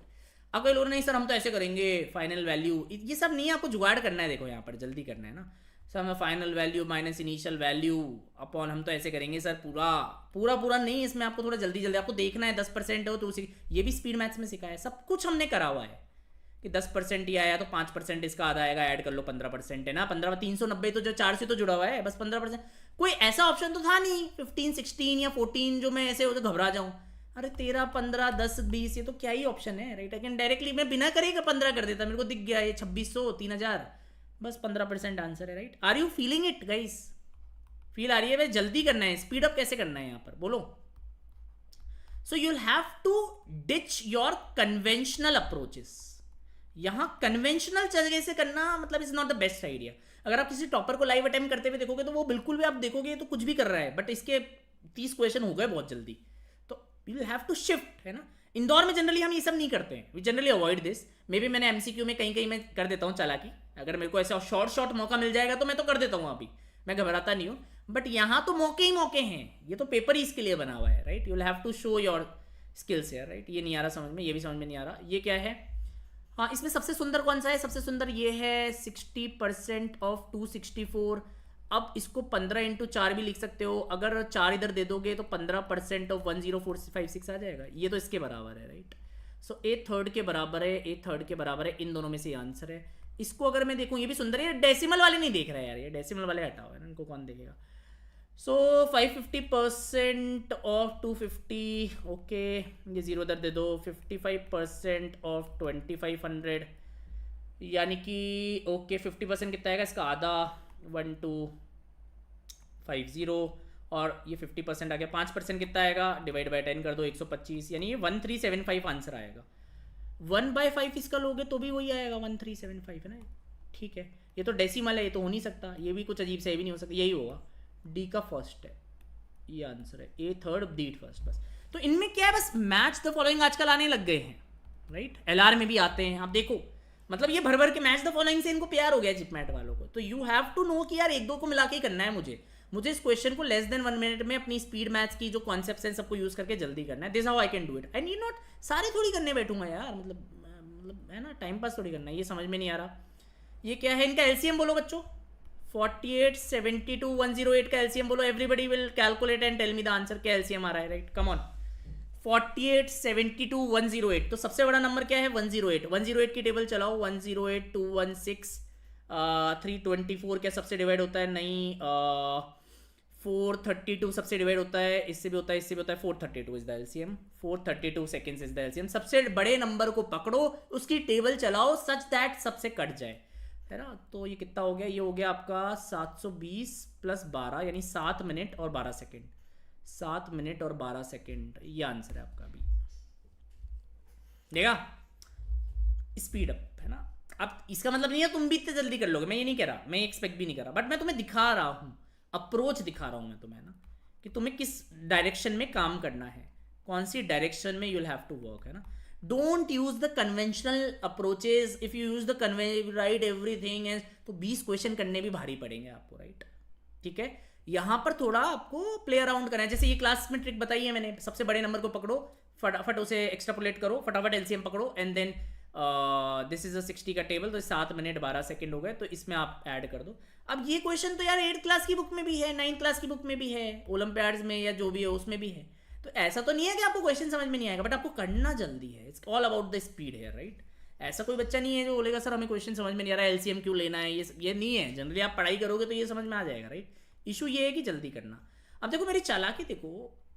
S1: अब कोई लोग नहीं सर हम तो ऐसे करेंगे फाइनल वैल्यू, ये सब नहीं है, आपको जुगाड़ करना है। देखो यहाँ पर जल्दी करना है ना सर, हमें final value minus initial value upon, हम तो ऐसे करेंगे सर, पूरा पूरा पूरा नहीं, इसमें आपको थोड़ा जल्दी जल्दी आपको देखना है। 10% हो तो उसी, ये भी स्पीड मैथ्स में सिखाया है, सब कुछ हमने करा हुआ है कि 10% ही आया तो 5% इसका आधा आएगा, ऐड कर लो 15% है ना। 15 390 तो जो 4 से तो जुड़ा हुआ है, बस 15%। कोई ऐसा ऑप्शन तो था नहीं 15, 16 या 14 जो मैं ऐसे हो तो घबरा जाऊं। अरे 13, 15, 10, 20 ये तो क्या ही ऑप्शन है, राइट। आई कैन डायरेक्टली, मैं बिना करेगा 15 कर देता, मेरे को दिख गया ये 2600, 3000, बस 15% आंसर है, right. Are you feeling it guys? Feel आ रही है भाई? जल्दी करना है, स्पीड अप कैसे करना है यहाँ पर बोलो। So you will have to ditch your conventional approaches. यहाँ कन्वेंशनल जगह से करना मतलब is not the best idea. अगर आप किसी टॉपर को लाइव अटेम्प्ट करते हुए देखोगे तो वो बिल्कुल भी, आप देखोगे तो कुछ भी कर रहा है, बट इसके 30 क्वेश्चन हो गए बहुत जल्दी, तो you will have to shift, है ना। इंदौर में जनरली हम ये सब नहीं करते हैं, we generally avoid this. Maybe मैंने एमसीक्यू में कहीं कहीं मैं कर देता हूँ चालाकी, अगर मेरे को ऐसा शॉर्ट मौका मिल जाएगा तो मैं तो कर देता हूँ, अभी मैं घबराता नहीं हूँ। बट यहाँ तो मौके ही मौके हैं, ये तो पेपर ही इसके लिए बना हुआ है, right. You will have to show your skills है, राइट। ये नहीं आ रहा समझ में, ये भी समझ में नहीं आ रहा, ये क्या है? हाँ, इसमें सबसे सुंदर कौन सा है? सबसे सुंदर ये है, 60% ऑफ 264। अब इसको 15 इंटू 4 भी लिख सकते हो, अगर 4 इधर दे दोगे तो 15% ऑफ 10456 आ जाएगा, ये तो इसके बराबर है, राइट। सो ए थर्ड के बराबर है, ए थर्ड के बराबर है, इन दोनों में से आंसर है। इसको अगर मैं देखूँ, ये भी सुंदर है, डेसिमल वाले नहीं देख रहे हैं यार, ये डेसिमल वाले हटाओ है ना, इनको कौन देखेगा। सो 550% ऑफ 250, ओके, ये जीरो इधर दे दो। 55% ऑफ 2500, यानी कि ओके 50% कितना आएगा इसका? आधा, 1250, और ये 50% आ गया। 5% कितना आएगा? डिवाइड बाय 10 कर दो, 125, यानी ये 1375 आंसर आएगा। 1/5 इसका लोगे तो भी वही आएगा, 1375 है ना, ठीक है। ये तो डेसिमल है, ये तो हो नहीं सकता, ये भी कुछ अजीब से, ये भी नहीं हो सकता, यही होगा। डी का फर्स्ट है, ये आंसर है। ए थर्ड, डी फर्स्ट, बस। तो इनमें क्या है, बस मैच द फॉलोइंग आजकल आने लग गए हैं, राइट। एलआर में भी आते हैं, आप देखो, मतलब ये भर भर के मैच द फॉलोइंग से इनको प्यार हो गया जिपमैट वालों को। तो यू हैव टू नो कि यार एक दो को मिला के करना है मुझे इस क्वेश्चन को लेस देन 1 मिनट में अपनी स्पीड मैथ्स की जो कॉन्सेप्ट्स हैं सबको यूज करके जल्दी करना है। This how I can do it. I need not सारे थोड़ी करने बैठूंगा यार, मतलब है ना, टाइम पास थोड़ी करना है। ये समझ में नहीं आ रहा, ये क्या है? इनका एलसीएम बोलो बच्चों। 48, 72, 108 का एलसीएम बोलो। Everybody will calculate and tell me the answer. क्या एलसीएम आ रहा है, राइट? Come on. 48, 72, 108, तो सबसे बड़ा नंबर क्या है? 108। 108 की टेबल चलाओ। 108, 216, 324 क्या सबसे डिवाइड होता है? नहीं, 432 सबसे डिवाइड होता है, इससे भी होता है, इससे भी होता है, 432 is the LCM, 432 seconds is the LCM. सबसे बड़े नंबर को पकड़ो, उसकी टेबल चलाओ सच दैट सबसे कट जाए, है ना। तो ये कितना हो गया, ये हो गया आपका 720 प्लस 12 यानी 7 मिनट और 12 सेकेंड, 7 मिनट और 12 सेकेंड, ये आंसर है आपका भी। देखा, स्पीड अप, है ना। अब इसका मतलब नहीं है तुम भी इतने जल्दी कर लोगे, मैं ये नहीं कह रहा, मैं एक्सपेक्ट भी नहीं कर रहा, बट मैं तुम्हें दिखा रहा हूं, अप्रोच दिखा रहा हूं मैं तुम्हें ना, कि तुम्हें किस डायरेक्शन में काम करना है, कौन सी डायरेक्शन में you will have to work, है ना। Don't use the conventional approaches, if you use the right everything and, तो 20 क्वेश्चन करने भी भारी पड़ेंगे आपको, राइट। ठीक है, यहां पर थोड़ा आपको प्ले अराउंड करना है, जैसे ये क्लास में ट्रिक बताई है मैंने, सबसे बड़े नंबर को पकड़ो, फटाफट उसे एक्स्ट्रापोलेट करो, फटाफट एलसीएम पकड़ो, and then this is a 60 का टेबल, तो 7 मिनट 12 सेकंड हो गए, तो इसमें आप ऐड कर दो। अब ये क्वेश्चन तो यार 8th क्लास की बुक में भी है, 9th क्लास की बुक में भी है, ओलंपियाड्स में या जो भी है उसमें भी है, तो ऐसा तो नहीं है कि आपको क्वेश्चन समझ में नहीं आएगा, बट आपको करना जल्दी है। It's all about the speed है, राइट। ऐसा कोई बच्चा नहीं है जो बोलेगा सर हमें क्वेश्चन समझ में नहीं आ रहा है, एलसीएम क्यों लेना है, ये नहीं है। जनरली आप पढ़ाई करोगे तो ये समझ में आ जाएगा, राइट। इशू ये है कि जल्दी करना। अब देखो मेरी चालाकी देखो,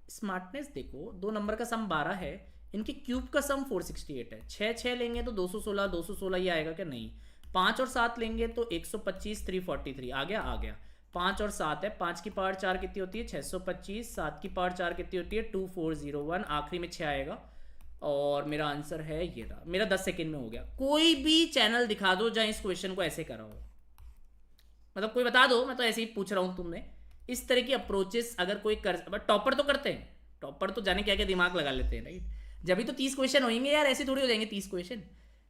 S1: स्मार्टनेस देखो, 2 नंबर का सम 12 है, इनके क्यूब का सम 468 है, 6 लेंगे तो 216, 216 ये आएगा क्या, नहीं। 5 और 7 लेंगे तो 125, 343 आ गया, 5 और 7 है, 5 की पावर 4 कितनी होती है, 625, 7 की पावर 4 कितनी होती है, 2401, आखिरी में 6 आएगा, और मेरा आंसर है ये रहा, मेरा 10 सेकेंड में हो गया। कोई भी चैनल दिखा दो जहां इस क्वेश्चन को ऐसे करा हो, मतलब कोई बता दो, मैं तो ऐसे ही पूछ रहा हूं तुमने, इस तरह की अप्रोचेस अगर कोई कर, टॉपर तो करते हैं, टॉपर तो जाने क्या क्या दिमाग लगा लेते हैं, राइट। जब भी तो 30 क्वेश्चन होंगे यार, ऐसे थोड़ी हो जाएंगे 30 क्वेश्चन,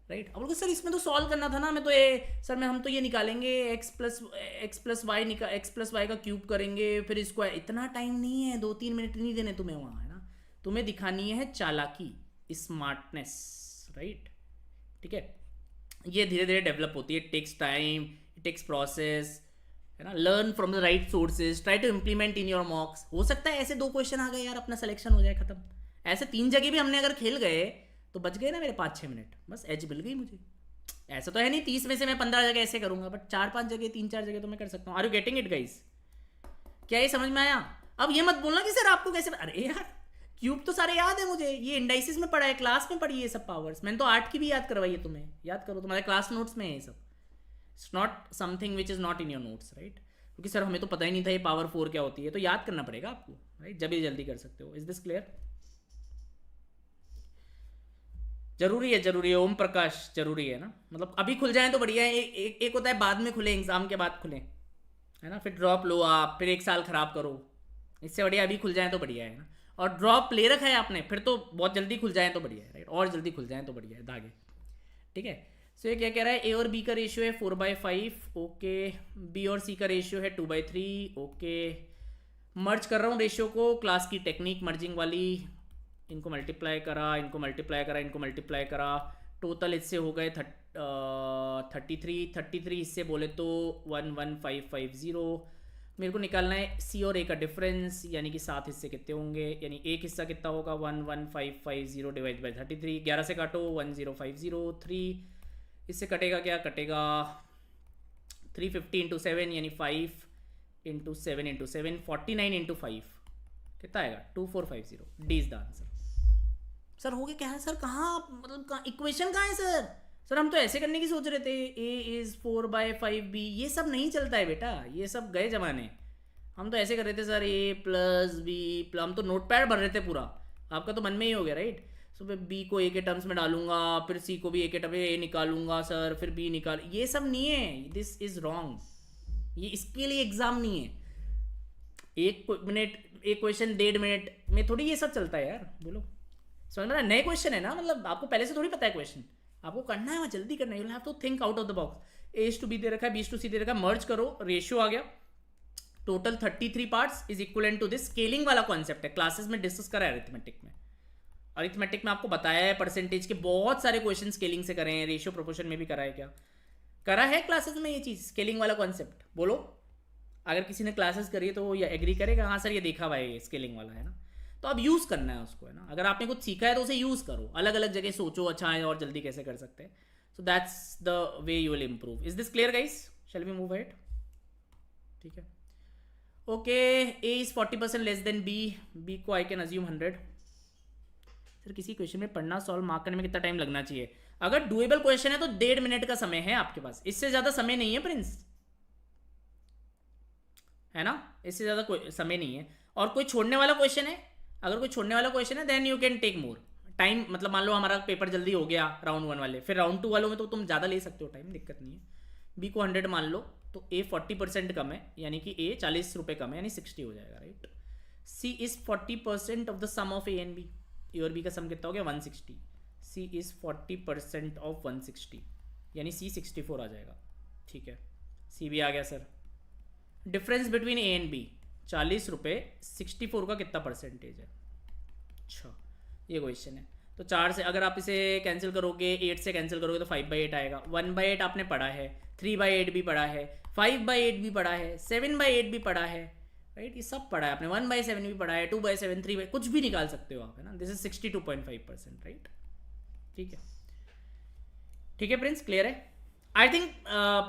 S1: राइट। अब सर इसमें तो सॉल्व करना था ना, मैं तो सर मैं हम तो ये निकालेंगे एक्स प्लस वाई का क्यूब करेंगे, फिर इसको, इतना टाइम नहीं है, 2-3 मिनट नहीं देने तुम्हें वहाँ, है ना। तुम्हें दिखानी है चालाकी, स्मार्टनेस, राइट। ठीक है, ये धीरे धीरे डेवलप होती है, takes time, it takes process, है ना। Learn from the right sources, try to implement in your mocks. हो सकता है ऐसे 2 क्वेश्चन आ गए यार, अपना सिलेक्शन हो जाए खत्म। ऐसे 3 जगह भी हमने अगर खेल गए तो बच गए ना मेरे 5-6 मिनट, बस एज मिल गई मुझे। ऐसा तो है नहीं 30 में से मैं 15 जगह ऐसे करूंगा, बट 4-5 जगह, 3-4 जगह तो मैं कर सकता हूँ। Are you getting it guys? क्या ये समझ में आया? अब ये मत बोलना कि सर आपको कैसे, अरे यार क्यूब तो सारे याद है मुझे, ये इंडाइसिस में पढ़ा है, क्लास में पढ़ी है सब पावर्स, मैंने तो 8 की भी याद करवाई है तुम्हें, याद करो, तुम्हारे क्लास नोट्स में है ये सब। It's not something which is not in your notes, right. क्योंकि सर हमें तो पता ही नहीं था ये पावर 4 क्या होती है, तो याद करना पड़ेगा आपको, राइट, जब ये जल्दी कर सकते हो। Is this clear? जरूरी है ओम प्रकाश, जरूरी है ना, मतलब अभी खुल जाए तो बढ़िया है। एक होता है बाद में खुले, एग्जाम के बाद खुले, है ना, फिर ड्रॉप लो आप, फिर 1 साल खराब करो, इससे बढ़िया अभी खुल जाए तो बढ़िया है ना। और ड्रॉप ले रखा है आपने, फिर तो बहुत जल्दी खुल जाए तो बढ़िया है, राइट, और जल्दी खुल जाए तो बढ़िया है, धागे। ठीक है, सो ये क्या कह रहा है, ए और बी का रेशियो है 4/5, ओके। बी और सी का रेशियो है 2/3, ओके। मर्ज कर रहा हूँ रेशियो को, क्लास की टेक्निक मर्जिंग वाली, इनको मल्टीप्लाई करा, इनको मल्टीप्लाई करा, इनको मल्टीप्लाई करा, टोटल इससे हो गए 33 इससे बोले तो 11550। मेरे को निकालना है सी और ए का डिफरेंस, यानी कि 7 हिस्से कितने होंगे, यानी एक हिस्सा कितना होगा 11550 डिवाइड बाई 33, 11 से काटो 10503, इससे कटेगा क्या, कटेगा 350 इंटू 7 यानी 5 इंटू 7 इंटू 7, 49 इंटू 5 कितना आएगा 2450। D is the answer. Sir हो गया क्या है सर, कहाँ मतलब कहाँ इक्वेशन कहाँ है सर हम तो ऐसे करने की सोच रहे थे, ए इज 4/5 बी, ये सब नहीं चलता है बेटा, ये सब गए जमाने। हम तो ऐसे कर रहे थे सर ए प्लस बी प्लस, हम तो नोट पैड भर रहे थे पूरा, आपका तो मन में ही हो गया, राइट। सो मैं बी को ए के टर्म्स में डालूंगा, फिर सी को भी ए के टर्म में ए निकालूंगा सर, फिर बी निकाल, ये सब नहीं है, दिस इज रॉन्ग, ये इसके लिए एग्जाम नहीं है। 1 मिनट एक क्वेश्चन 1.5 मिनट में थोड़ी ये सब चलता है यार, बोलो समझ में ना। नए क्वेश्चन है ना, मतलब आपको पहले से थोड़ी पता है क्वेश्चन, आपको करना है वहाँ, जल्दी करना है, you have to think out of the box. A to B दे रखा है, बी टू सी दे रखा है, मर्ज करो, रेशियो आ गया, total 33 parts is equivalent to this. Scaling वाला कॉन्सेप्ट है, क्लासेस में डिस्कस करा है अरिथमेटिक में, अरिथमेटिक में आपको बताया है, परसेंटेज के बहुत सारे क्वेश्चन स्केलिंग से करे हैं, रेशियो प्रोपोर्शन में भी करा है, क्या करा है क्लासेस में ये चीज, स्केलिंग वाला कॉन्सेप्ट। बोलो अगर किसी ने क्लासेस करी है तो वो ये एग्री करेगा, हाँ सर ये देखा हुआ है, ये स्केलिंग वाला है ना, तो अब यूज़ करना है उसको, है ना। अगर आपने कुछ सीखा है तो उसे यूज़ करो, अलग अलग जगह सोचो, अच्छा है और जल्दी कैसे कर सकते हैं। So that's the way you will improve. Is this clear guys? Shall we move ahead? ठीक है, okay, A is 40% less than B, B को आई कैन अज्यूम 100। सर किसी क्वेश्चन में पढ़ना सॉल्व मार्क करने में कितना टाइम लगना चाहिए? अगर डुएबल क्वेश्चन है तो 1.5 मिनट का समय है आपके पास, इससे ज़्यादा समय नहीं है प्रिंस, है ना, इससे ज़्यादा कोई समय नहीं है। और कोई छोड़ने वाला क्वेश्चन है, अगर कोई छोड़ने वाला क्वेश्चन है then you can take more time. मतलब मान लो हमारा पेपर जल्दी हो गया राउंड 1 वाले, फिर राउंड 2 वालों में तो तुम ज़्यादा ले सकते हो टाइम, दिक्कत नहीं है। बी को 100 मान लो तो ए 40% कम है, यानी कि ए 40 रुपये कम है, यानी 60 हो जाएगा, right. C is 40% of the sum of A and B, A और बी का सम कितना हो गया 160। सी इज 40% ऑफ 160, यानी सी 64 आ जाएगा, ठीक है। सी भी आ गया sir. Difference between A and B 40 रुपये, 64 का कितना परसेंटेज है? अच्छा ये क्वेश्चन है। तो 4 से अगर आप इसे कैंसिल करोगे, 8 से कैंसिल करोगे तो 5/8 आएगा। 1/8 आपने पढ़ा है, 3/8 भी पढ़ा है, 5/8 भी पढ़ा है, 7/8 भी पढ़ा है, राइट, ये सब पढ़ा है आपने। 1/7 भी पढ़ा है, 2/7, 3 कुछ भी निकाल सकते हो आप, है ना। दिस इज 62.5%, राइट, ठीक है। ठीक है प्रिंस, क्लियर है? आई थिंक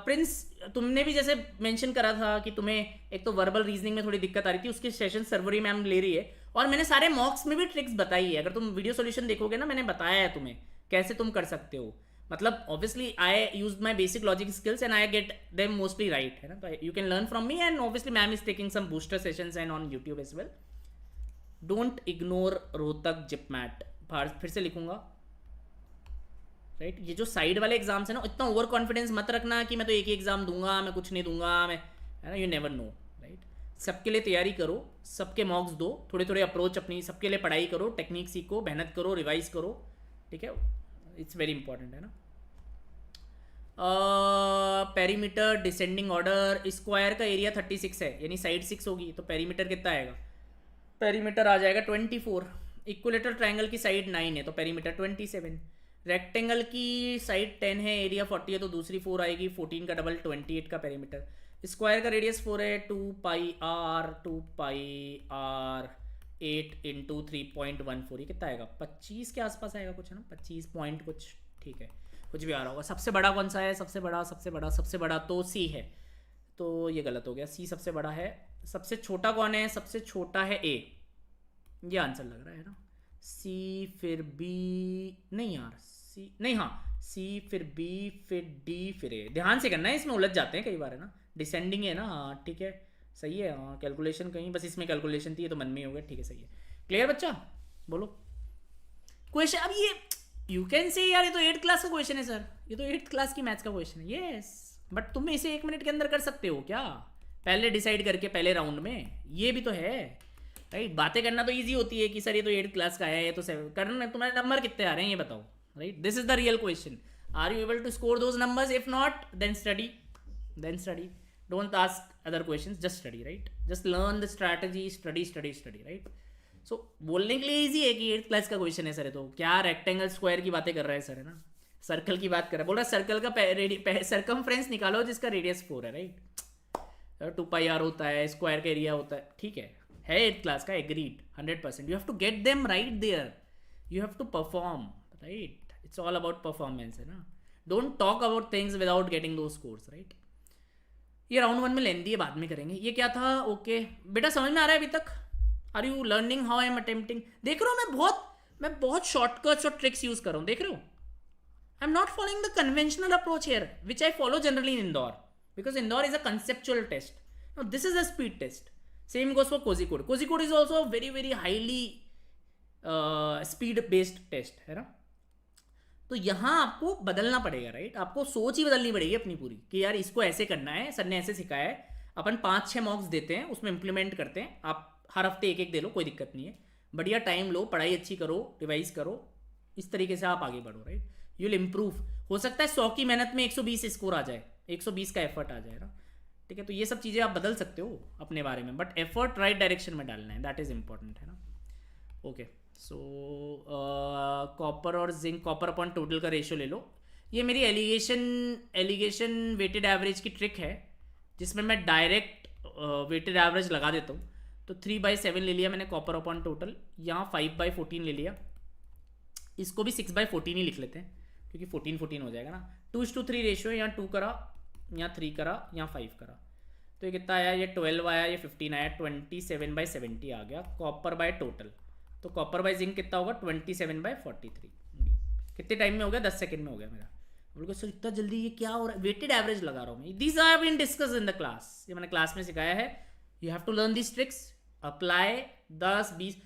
S1: प्रिंस तुमने भी जैसे मेंशन करा था कि तुम्हें एक तो वर्बल रीजनिंग में थोड़ी दिक्कत आ रही थी, उसके सेशन सर्वरी मैम ले रही है, और मैंने सारे मॉक्स में भी ट्रिक्स बताई है। अगर तुम वीडियो सॉल्यूशन देखोगे ना, मैंने बताया है तुम्हें कैसे तुम कर सकते हो। मतलब obviously I use my basic logic skills and I get them mostly right, है ना। तो you can learn from me, and obviously ma'am is taking some booster sessions and on YouTube as well. Don't ignore Rohtak JIPMAT, फिर से लिखूंगा, right. ये जो side वाले exams है ना, इतना ओवर कॉन्फिडेंस मत रखना कि मैं तो एक ही एग्जाम दूंगा, मैं कुछ नहीं दूंगा, मैं, है ना, यू नेवर नो, राइट। सबके लिए तैयारी करो, सबके मॉक्स दो, थोड़े थोड़े अप्रोच अपनी, सबके लिए पढ़ाई करो, टेक्निक सीखो, मेहनत करो, रिवाइज करो, ठीक है, इट्स वेरी इंपॉर्टेंट, है ना। पेरीमीटर डिसेंडिंग ऑर्डर, स्क्वायर का एरिया 36 है, यानी साइड 6 होगी, तो पेरीमीटर कितना आएगा? पेरीमीटर आ जाएगा 24। इक्विलेटरल ट्राइंगल की साइड 9 है तो पेरीमीटर 27। रेक्टेंगल की साइड 10 है, एरिया 40 है, तो दूसरी 4 आएगी, 14 का डबल 28 का पेरीमीटर। स्क्वायर का रेडियस 4 है, 2πr 8 इंटू 3.14, ये कितना आएगा? 25 के आसपास आएगा कुछ, है ना, 25 पॉइंट कुछ, ठीक है, कुछ भी आ रहा होगा। सबसे बड़ा कौन सा है? सबसे बड़ा तो सी है, तो ये गलत हो गया, सी सबसे बड़ा है। सबसे छोटा कौन है? सबसे छोटा है ए, ये आंसर लग रहा है ना। सी फिर बी, नहीं यार, सी नहीं, हाँ सी फिर बी फिर डी फिर ए, ध्यान से करना है, इसमें उलझ जाते हैं कई बार, है ना। डिसेंडिंग है ना, हाँ ठीक है, सही है, हाँ कैलकुलेशन कहीं बस इसमें कैलकुलेशन थी, ये तो मन में ही हो गया, ठीक है, सही है। क्लियर बच्चा, बोलो क्वेश्चन। अब ये यू कैन से यार ये तो 8th क्लास का क्वेश्चन है सर, ये तो 8th क्लास की मैथ्स का क्वेश्चन है, यस, बट तुम इसे 1 मिनट के अंदर कर सकते हो क्या? पहले डिसाइड करके पहले राउंड में, ये भी तो है, राइट। बातें करना तो इजी होती है कि सर ये तो 8th क्लास का है, ये तो 7 करना, तुम्हारे नंबर कितने आ रहे हैं ये बताओ, right. This is the real question, are you able to score those numbers? If not then study, don't ask other questions, just study, right, just learn the strategy, study, right. So बोलने के लिए easy है कि 8th class का question है sir, ये तो क्या रेक्टेंगल स्क्वायर की बातें कर रहा है सर, है ना, सर्कल की बात कर रहा है, बोल रहा है सर्कल का सर्कमफ्रेंस निकालो जिसका रेडियस 4 है, राइट। 2πr होता है, स्क्वायर का एरिया होता है, ठीक है 8th क्लास का, agreed 100%। You have to get them right there, you have to perform, right, it's all about performance, है ना। Don't talk about things without getting those scores, right. ये राउंड 1 में लेंदी है, बाद में करेंगे। ये क्या था? ओके बेटा, समझ में आ रहा है अभी तक? Are you learning how I am attempting? देख रहे हो मैं बहुत शॉर्टकट्स और ट्रिक्स यूज कर रहा हूँ, देख रहे हो। I am not following the conventional approach here which I follow generally in Indore, because Indore is a conceptual test, no this is a speed test. Same goes for Kozhikode, Kozhikode is also very very highly speed based test, है ना। तो यहाँ आपको बदलना पड़ेगा, right, आपको सोच ही बदलनी पड़ेगी अपनी पूरी, कि यार इसको ऐसे करना है, सर ने ऐसे सिखाया है, अपन 5-6 मॉक्स देते हैं, उसमें इंप्लीमेंट करते हैं, आप हर हफ्ते एक दे लो, कोई दिक्कत नहीं है, बढ़िया टाइम लो, पढ़ाई अच्छी करो, रिवाइज करो, इस तरीके से आप आगे बढ़ो, राइट, यू विल इम्प्रूव। हो सकता है 100 की मेहनत में 120 स्कोर आ जाए, 120 का एफर्ट आ जाए ना, ठीक है। तो ये सब चीज़ें आप बदल सकते हो अपने बारे में, बट एफर्ट राइट डायरेक्शन में डालना है, दैट इज इंपॉर्टेंट, है ना। ओके, सो कॉपर और जिंक, कॉपर अपॉन टोटल का रेशियो ले लो। ये मेरी एलिगेशन वेटेड एवरेज की ट्रिक है, जिसमें मैं डायरेक्ट वेटेड एवरेज लगा देता हूँ। तो 3/7 ले लिया मैंने कॉपर अपॉन टोटल, यहाँ 5/14 ले लिया, इसको भी 6/14 ही लिख लेते हैं, क्योंकि 14 हो जाएगा ना। 2:3 रेशियो, यहाँ 2 करा, यहाँ 3 करा, यहाँ 5 करा, तो ये कितना आया, ये 12 आया, ये 15 आया, 27/70 आ गया कॉपर बाय टोटल। तो कॉपर बाय जिंक कितना होगा, 27/43। कितने टाइम में हो गया, 10 सेकंड में हो गया मेरा। बोलोगे सर इतना जल्दी ये क्या हो रहा है, वेटेड एवरेज लगा रहा हूँ मैं। These are been discuss in the class, ये मैंने क्लास में सिखाया है। You have to learn this tricks, apply 10-20।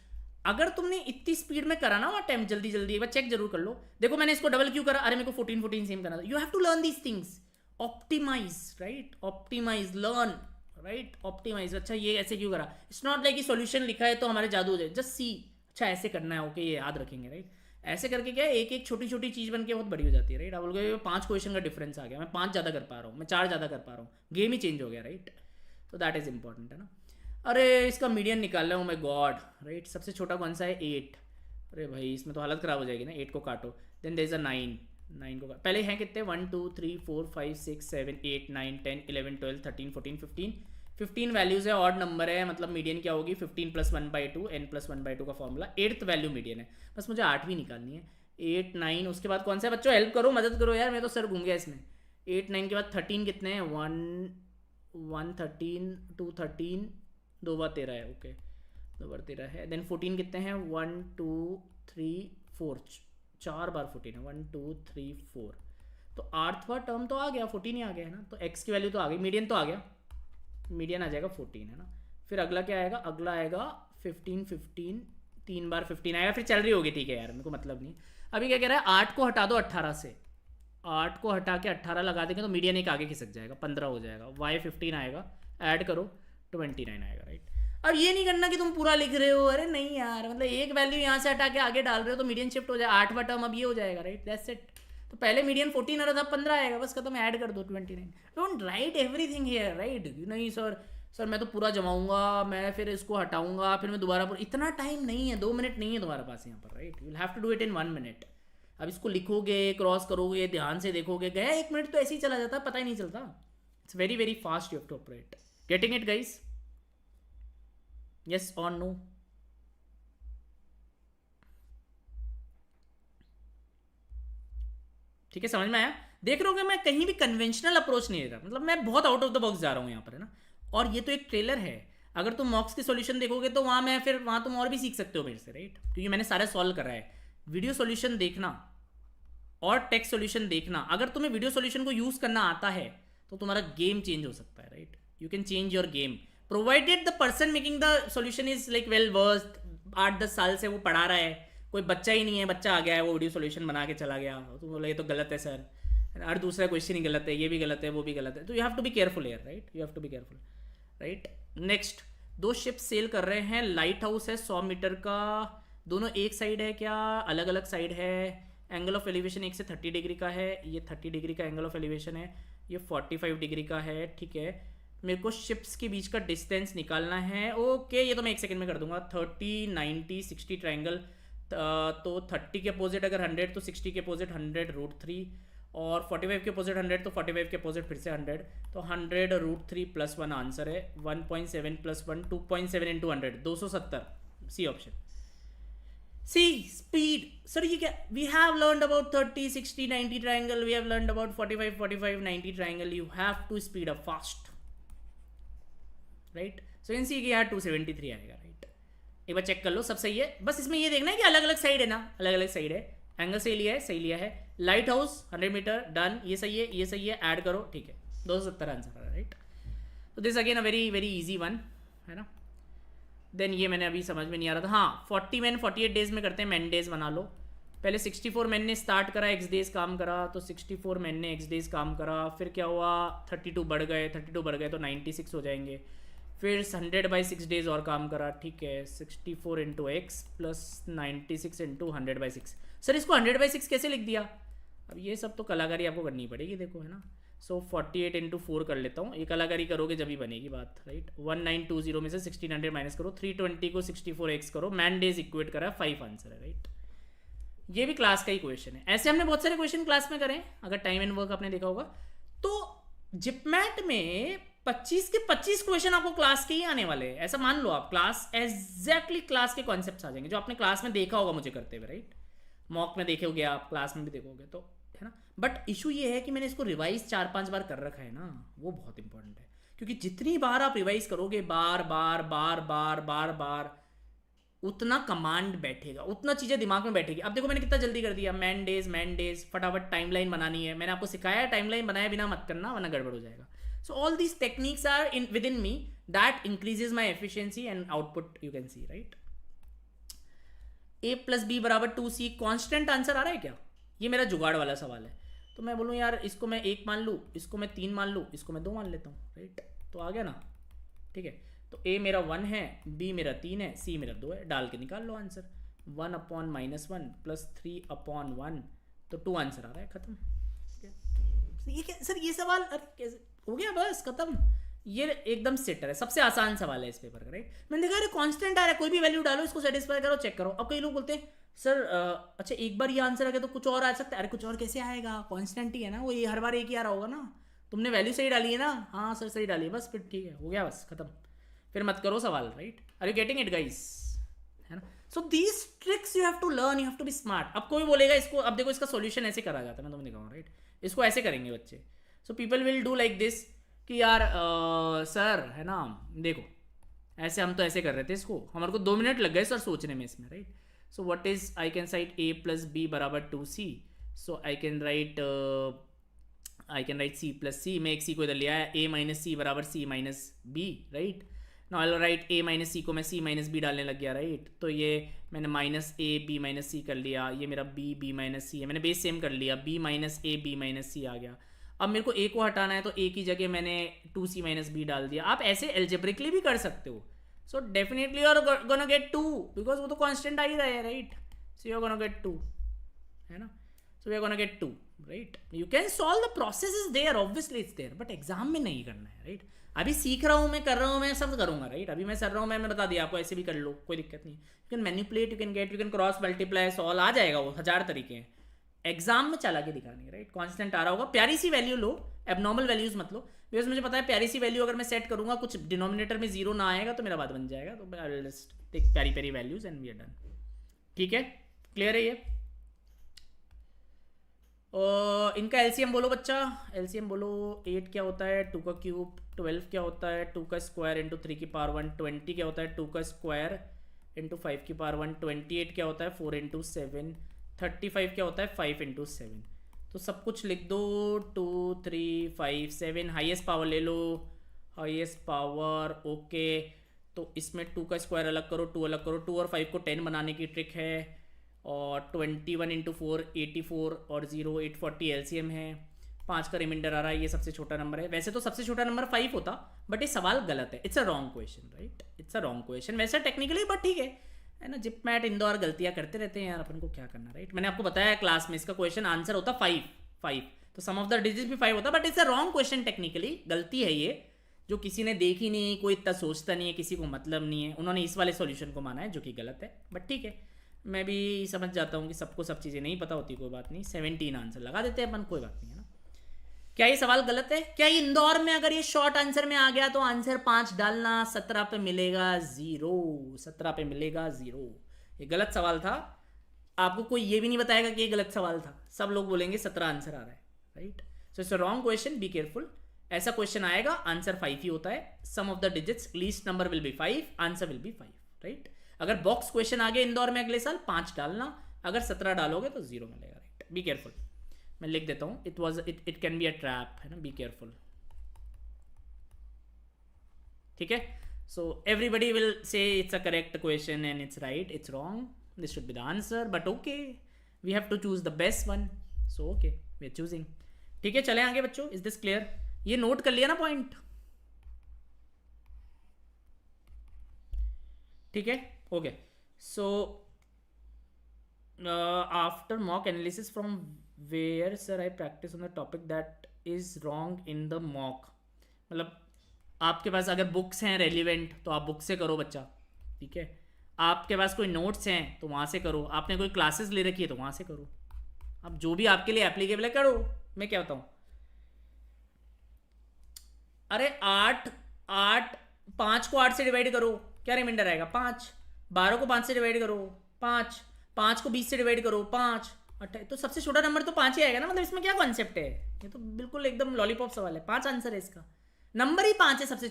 S1: अगर तुमने इतनी स्पीड में करा ना वो अटेम्प्ट जल्दी जल्दी, एक बार चेक जरूर कर लो। देखो मैंने इसको डबल क्यों करा, अरे मेरे को 14 सेम करना था। You have to learn these things, optimise, right, optimise, learn, right, optimise. अच्छा ये ऐसे क्यों करा, इट्स नॉट लाइक सॉल्यूशन लिखा है तो हमारे जादू हो जाए, जस्ट सी, अच्छा ऐसे करना है, ओके ये याद रखेंगे, राइट। ऐसे करके क्या है, एक एक छोटी छोटी चीज बन के बहुत बड़ी हो जाती है, राइट। आप बोलोगे 5 क्वेश्चन का डिफरेंस आ गया, मैं 5 ज़्यादा कर पा रहा हूँ, मैं 4 ज़्यादा कर पा रहा हूँ, गेम ही चेंज हो गया, राइट। तो दैट इज इंपॉर्टेंट, है ना। अरे इसका मीडियन निकाल रहा हूँ मैं, गॉड, राइट। सबसे छोटा कौन सा है, 8। अरे भाई इसमें तो हालत खराब हो जाएगी ना, 8 को काटो, देन देयर इज अ 9 को पहले हैं कितने, 1 2 3 4 5 6 7 8 9 10 11 12 13 14 15 वैल्यूज है, ऑड नंबर है, मतलब मीडियन क्या होगी, 15 + 1/2, n + 1/2 का फॉर्मूला, 8th वैल्यू मीडियन है। बस मुझे 8वीं निकालनी है, 8 9। उसके बाद कौन सा है बच्चों, हेल्प करो, मदद करो यार, मैं तो सर घूम गया इसमें। 8 9 के बाद 13 कितने हैं, 1 13 2 13, 2 बार 13 है, ओके, 2 बार 13 है। देन 14 कितने हैं, 1 2 3 4, 4 बार 14 है, 1 2 3 4। तो 8वां टर्म तो आ गया, 14 ही आ गया है ना, तो x की वैल्यू तो आ गई, मीडियन तो आ गया, मीडियन आ जाएगा 14, है ना। फिर अगला क्या आएगा, अगला आएगा 15 15, 3 बार 15 आएगा, फिर चल रही होगी, ठीक है यार, मेरे को मतलब नहीं। अभी क्या कह रहा है, 8 को हटा दो 18 से, 8 को हटा के 18 लगा देंगे तो मीडियन एक आगे खिसक जाएगा, 15 हो जाएगा, y 15 आएगा, ऐड करो 29 आएगा, राइट। अब ये नहीं करना कि तुम पूरा लिख रहे हो, अरे नहीं यार, मतलब एक वैल्यू यहाँ से हटा के आगे डाल रहे हो तो मीडियन शिफ्ट हो जाए, 8वां टर्म अब ये हो जाएगा, राइट, दैट्स इट। तो पहले मीडियन 14 आ रहा था, 15 आएगा, बस खत्म, ऐड कर दो 29। Don't write everything here, right. नहीं सर मैं तो पूरा जमाऊंगा, मैं फिर इसको हटाऊंगा, फिर मैं दोबारा पूरा, इतना टाइम नहीं है, 2 मिनट नहीं है तुम्हारे पास यहाँ पर, right. You will have to do it in 1 minute. अब इसको लिखोगे, क्रॉस करोगे, ध्यान से देखोगे, गया 1 मिनट तो ऐसे ही चला जाता है, पता ही नहीं चलता। It's very very fast, you have to operate. Getting it guys, yes और नो? ठीक है, समझ में आया? देख रहे हो कि मैं कहीं भी कन्वेंशनल अप्रोच नहीं ले रहा, मतलब मैं बहुत आउट ऑफ द बॉक्स जा रहा हूँ यहाँ पर, है ना। और ये तो एक ट्रेलर है, अगर तुम मॉक्स के सॉल्यूशन देखोगे तो वहाँ मैं फिर वहाँ तुम और भी सीख सकते हो मेरे से, राइट, क्योंकि मैंने सारा सॉल्व करा है। वीडियो सॉल्यूशन देखना और टेक्स्ट सॉल्यूशन देखना, अगर तुम्हें वीडियो सॉल्यूशन को यूज़ करना आता है तो तुम्हारा गेम चेंज हो सकता है, right. You can change your game provided the person making the solution is like well versed, 8-10 साल से वो पढ़ा रहा है, कोई बच्चा ही नहीं है, बच्चा आ गया है वो वीडियो सॉल्यूशन बना के चला गया, तो बोला ये तो गलत है सर, और दूसरा क्वेश्चन ही गलत है, ये भी गलत है, वो भी गलत है। तो you have to be careful यार, right, you have to be careful, right. Next, 2 ships sail कर रहे हैं, लाइट हाउस है 100 मीटर का, दोनों एक साइड है क्या, अलग अलग साइड है, एंगल ऑफ एलिवेशन 1 से 30 डिग्री का है, ये 30 डिग्री का एंगल ऑफ एलिवेशन है, ये 45 डिग्री का है, ठीक है। मेरे को शिप्स के बीच का डिस्टेंस निकालना है, ओके, ये तो मैं 1 सेकंड में कर दूंगा। 30 90 60 ट्राइंगल, तो 30 के अपोजिट अगर 100 तो 60 के अपोजिट 100 √3, और 45 के अपोजिट 100 तो 45 के अपोजिट फिर से 100, तो 100 √3 + 1 आंसर है, 1.7 + 1 2.7 × 100 270, C option. C speed, sir ये क्या, we have learned about 30 60 90 triangle, we have learned about 45 45 90 triangle, you have to speed up fast, right. So in C कि यहाँ 273 आएगा, राइट। एक बार चेक कर लो, सब सही है, बस इसमें ये देखना है कि अलग अलग साइड है ना, अलग अलग साइड है, एंगल सही लिया है, सही लिया है। लाइट हाउस 100 मीटर डन, ये सही है, ये सही है, ऐड करो, ठीक है, 270 आंसर है, राइट। तो this again a very very easy one, है ना। देन ये मैंने अभी समझ में नहीं आ रहा था, हाँ 40 मैन 48 डेज में करते हैं, मैन डेज बना लो। पहले 64 मैन ने स्टार्ट करा, एक्स डेज काम करा, तो 64 मैन ने एक्स डेज काम करा, फिर क्या हुआ 32 बढ़ गए, 32 बढ़ गए तो 96 हो जाएंगे, फिर 100/6 डेज और काम करा, ठीक है, 64 × x + 96 × 100/6। सर इसको 100/6 कैसे लिख दिया, अब ये सब तो कलाकारी आपको करनी पड़ेगी, देखो, है ना। सो 48 × 4 कर लेता हूँ, ये कलाकारी करोगे जब ही बनेगी बात, राइट। 1920 में से 1600 माइनस करो, 320 को 64x करो, मैन डेज इक्वेट करा, 5 आंसर है, राइट। ये भी क्लास का ही क्वेश्चन है, ऐसे हमने बहुत सारे क्वेश्चन क्लास में करें, अगर टाइम एंड वर्क आपने देखा होगा। तो जिपमैट में 25 के 25 क्वेश्चन आपको क्लास के ही आने वाले हैं, ऐसा मान लो आप, क्लास एग्जैक्टली क्लास के कॉन्सेप्ट्स आ जाएंगे जो आपने क्लास में देखा होगा मुझे करते हुए, राइट। मॉक में देखे होगे आप, क्लास में भी देखोगे, तो है ना। बट इशू ये है कि मैंने इसको रिवाइज 4-5 बार कर रखा है ना, वो बहुत इंपॉर्टेंट है, क्योंकि जितनी बार आप रिवाइज करोगे बार बार बार बार बार बार, उतना कमांड बैठेगा, उतना चीज़ें दिमाग में बैठेगी। अब देखो मैंने कितना जल्दी कर दिया, मैन डेज फटाफट टाइमलाइन बनानी है, मैंने आपको सिखाया है टाइमलाइन बनाए बिना मत करना वरना गड़बड़ हो जाएगा। So all these techniques are in within me that increases my efficiency and output you can see, right. a plus b बराबर 2c, कॉन्स्टेंट आंसर आ रहा है क्या? ये मेरा जुगाड़ वाला सवाल है। तो मैं बोलूँ यार इसको मैं 1 मान लूँ, इसको मैं 3 मान लूँ, इसको मैं 2 मान लेता हूँ, राइट। तो आ गया ना, ठीक है। तो a मेरा 1 है, b मेरा 3 है, c मेरा 2 है, डाल के निकाल लो आंसर। 1/-1 प्लस 3/1, तो 2 आंसर आ रहा है, खत्म। ये क्या सर, ये सवाल अरे कैसे हो गया, बस खत्म। ये एकदम सेटर है, सबसे आसान सवाल है इस पेपर का, राइट। मैंने देखा अरे कांस्टेंट आ रहा है, कोई भी वैल्यू डालो, इसको सेटिस्फाई करो, चेक करो। अब कई लोग बोलते हैं सर अच्छा एक बार ये आंसर आ गया तो कुछ और आ सकता है। अरे कुछ और कैसे आएगा, कांस्टेंट ही है ना वो, ये हर बार एक ही आ रहा होगा ना। तुमने वैल्यू सही डाली है ना, हाँ सर सही डाली है, बस फिर ठीक है, हो गया, बस खत्म। फिर मत करो सवाल, right. Are you getting it guys, है ना। So these tricks you have to learn, you have to be smart. अब कोई बोलेगा इसको, अब देखो इसका सॉल्यूशन ऐसे करा जाता है, मैं तुम्हें दिखाऊंगा, राइट। इसको ऐसे करेंगे बच्चे। So people will do like this कि यार सर है ना, देखो ऐसे हम तो ऐसे कर रहे थे इसको, हमारे को 2 मिनट लग गए सर सोचने में इसमें, right. So what is, I can write a plus b बराबर 2c, so I can write c plus c, मैं एक c को इधर ले आया, a माइनस सी बराबर c minus B, right. Now I will write a minus C को मैं c माइनस बी डालने लग गया, राइट। तो ये मैंने माइनस a b माइनस सी कर लिया, ये मेरा b माइनस सी है, मैंने बेस सेम कर लिया, b minus a b minus C आ गया। अब मेरे को a को हटाना है तो a की जगह मैंने 2c माइनस बी डाल दिया। आप ऐसे एल्जेब्रिकली भी कर सकते हो। So definitely you are gonna get 2 because वो तो कांस्टेंट आ ही रहा है, right. So you are gonna get 2, है ना। So we are gonna get 2, right. You can solve the process is there, obviously it's there, but exam में नहीं करना है, राइट। अभी सीख रहा हूँ मैं, कर रहा हूँ मैं, सब करूँगा, राइट। अभी मैं कर रहा हूँ, मैंने बता दिया आपको, ऐसे भी कर लो, कोई दिक्कत नहीं। You can manipulate, you can get, you can cross multiply, solve आ जाएगा, वो 1000 तरीके हैं। एग्जाम में चला के दिखाने, राइट। कांस्टेंट आ रहा होगा, प्यारी सी वैल्यू लो, एबनॉर्मल वैल्यूज मत लो, बिकॉज मुझे पता है प्यारी सी वैल्यू अगर मैं सेट करूंगा, कुछ डिनोमिनेटर में 0 ना आएगा तो मेरा बात बन जाएगा। तो आई विल जस्ट टेक प्यारी प्यारी values and we are done, ठीक है। क्लियर है ये। इनका एलसीएम बोलो बच्चा, एलसीएम बोलो। 8 क्या होता है, 2 का क्यूब। 12 क्या होता है, 2 का स्क्वायर इंटू 3 की पावर 1। 20 क्या होता है, 2 का स्क्वायर इंटू 5 की पावर 1। 28 क्या होता है, 4 इंटू 7। 35 क्या होता है, 5 इंटू 7। तो सब कुछ लिख दो, 2 3 5 7, हाईएस्ट पावर ले लो, हाईएस्ट पावर, ओके। तो इसमें 2 का स्क्वायर अलग करो, 2 अलग करो, 2 और 5 को 10 बनाने की ट्रिक है। और 21 इंटू 4 84 और 0 840 एलसीएम है। 5 का रिमाइंडर आ रहा है, ये सबसे छोटा नंबर है। वैसे तो सबसे छोटा नंबर 5 होता, बट ये सवाल गलत है, it's a wrong question, right. It's a wrong question वैसे टेक्निकली, बट ठीक है ना। जिप मैट इंदौर गलतियां करते रहते हैं यार, अपन को क्या करना, राइट। मैंने आपको बताया क्लास में इसका क्वेश्चन आंसर होता 5 तो सम ऑफ द डिजिट भी 5 होता, but it's a wrong question technically, गलती है ये, जो किसी ने देखी नहीं, कोई इतना सोचता नहीं है, किसी को मतलब नहीं है, उन्होंने इस वाले सॉल्यूशन को माना है, जो कि गलत है, बट ठीक है। मैं भी समझ जाता हूँ कि सबको सब चीज़ें नहीं पता होती, कोई बात नहीं। 17 आंसर लगा देते हैं अपन, कोई बात नहीं, है ना। क्या ये सवाल गलत है? क्या इंदौर में अगर ये शॉर्ट आंसर में आ गया तो आंसर 5 डालना, 17 पे मिलेगा 0, 17 पे मिलेगा 0। ये गलत सवाल था, आपको कोई ये भी नहीं बताएगा कि ये गलत सवाल था, सब लोग बोलेंगे 17 आंसर आ रहा है, right. So it's a wrong question, be careful. ऐसा क्वेश्चन आएगा, आंसर 5 ही होता है, sum of the digits least number will be 5, answer will be 5, right. अगर बॉक्स क्वेश्चन आ गया इंदौर में अगले साल, 5 डालना, अगर 17 डालोगे तो 0 मिलेगा, राइट। बी केयरफुल, मैं लिख देता हूँ, it can be a trap, है ना, बी केयरफुल, ठीक है। So everybody will say it's a correct question and it's right, it's wrong, this should be the answer, but okay, we have to choose the best one, so okay we are choosing, ठीक है। चले आगे बच्चों, is this clear? ये note कर लिया ना point, ठीक है, okay. So after mock analysis from where sir I practice on the topic that is wrong in the mock, मतलब आपके पास अगर बुक्स हैं रेलिवेंट तो आप बुक से करो बच्चा, ठीक है। आपके पास कोई नोट्स हैं तो वहाँ से करो, आपने कोई क्लासेस ले रखी है तो वहाँ से करो, अब जो भी आपके लिए एप्लीकेबल है करो। मैं क्या बताऊँ, अरे 5 को 8 से डिवाइड करो, क्या रिमाइंडर आएगा 5। 12 को 5 से डिवाइड करो 5 को 20 से डिवाइड करो 5, तो सबसे छोटा नंबर तो 5 ही आएगा ना, मतलब इसमें क्या कॉन्सेप्ट है, ये तो बिल्कुल एकदम लॉलीपॉप सवाल है, 5 आंसर है इसका। नंबर ही 5 है सबसे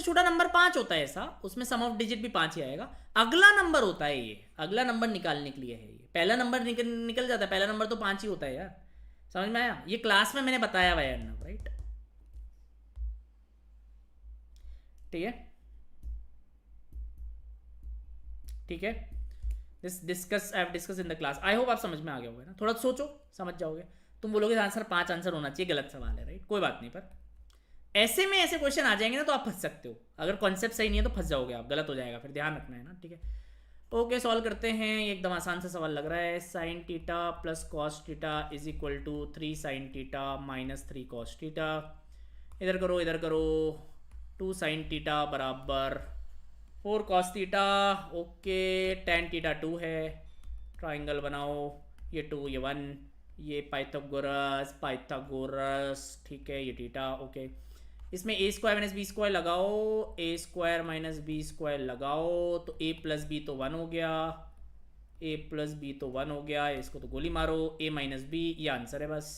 S1: छोटा नंबर 5 होता है ऐसा, उसमें सम ऑफ डिजिट भी 5 ही आएगा। अगला नंबर होता है ये, अगला नंबर निकालने के लिए है ये। पहला नंबर निकल जाता है, पहला नंबर तो 5 ही होता है यार, समझ में आया? ये क्लास में मैंने बताया हुआ है, राइट? ठीक है, ठीक है। I have discuss in the class. I hope आप समझ में आ गया होगा ना, थोड़ा सोचो समझ जाओगे। तुम बोलोगे आंसर 5 आंसर होना चाहिए, गलत सवाल है, राइट? कोई बात नहीं, पर ऐसे में ऐसे क्वेश्चन आ जाएंगे ना तो आप फंस सकते हो। अगर कॉन्सेप्ट सही नहीं है तो फंस जाओगे आप, गलत हो जाएगा, फिर ध्यान रखना है ना, ठीक है? ओके, सॉल्व करते हैं। ये एकदम आसान सा सवाल लग रहा है। Sine theta plus cos theta is equal to 3 sine theta minus 3 cos theta. इधर करो, इधर करो। 2 साइन टीटा बराबर 4 cos theta. Okay, tan theta 2 है। ट्राइंगल बनाओ, ये 2 ये 1, ये पाइथागोरस, ठीक है, ये टीटा। ओके, इसमें ए स्क्वायर माइनस बी स्क्वायर लगाओ, ए स्क्वायर माइनस बी स्क्वायर लगाओ तो ए प्लस बी तो 1 हो गया, ए प्लस बी तो 1 हो गया। इसको तो गोली मारो, ए माइनस बी, ये आंसर है बस।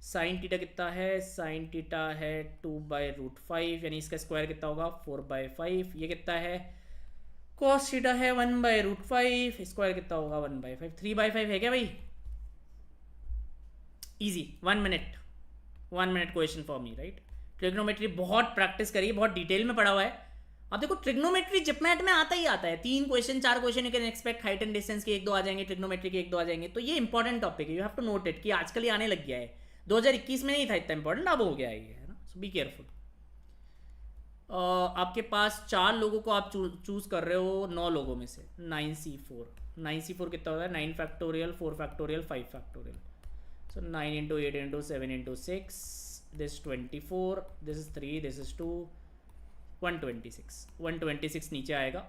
S1: साइन टीटा कितना है? साइन टीटा है 2/√5, यानी इसका स्क्वायर कितना होगा? 4/5। ये कितना है? कॉस टीटा है 1/√5, स्क्वायर कितना होगा? 1/5। 3/5 है क्या भाई? Easy, 1 minute question for me, right? Trigonometry बहुत प्रैक्टिस करिए, बहुत डिटेल में पढ़ा हुआ है। अब देखो, ट्रिग्नोमेट्री जिपमैट में आता ही आता है। 3 question 4 question you can expect. Height and distance के 1-2 आ जाएंगे, ट्रिग्नोमेट्री के 1-2 आ जाएंगे। तो ये इंपॉर्टेंट टॉपिक है, you have to note it, कि आजकल ये आने लग गया है। 2021 में नहीं था इतना इंपॉर्टेंट, अब हो गया है ना, सो बी केयरफुल। आपके पास 4 लोगों को आप चूज कर रहे हो 9 लोगों में से। 9c4 कितना होता है? 9 factorial, 4 factorial, 5 factorial. So 9 into 8 into 7 into 6, this 24, this is 3, this is 2, 126 नीचे आएगा।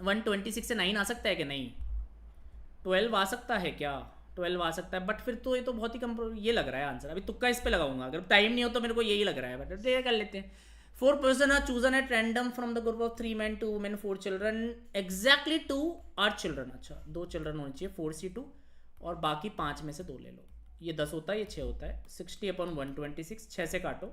S1: 126 से 9 आ सकता है कि नहीं? 12 आ सकता है क्या? 12 आ सकता है, बट फिर तो ये तो बहुत ही कम ये लग रहा है आंसर। अभी तुक्का इस पे लगाऊंगा, अगर टाइम नहीं हो तो मेरे को यही लग रहा है, बट ये कर लेते हैं। 4 person are chosen at random from the group of 3 men, 2 women, 4 children. Exactly 2 are children। अच्छा, 2 चिल्ड्रन होने चाहिए, 4c2, और बाकी 5 में से 2 ले लो। ये 10 होता है, ये 6 होता है। 60/126, 6 से काटो।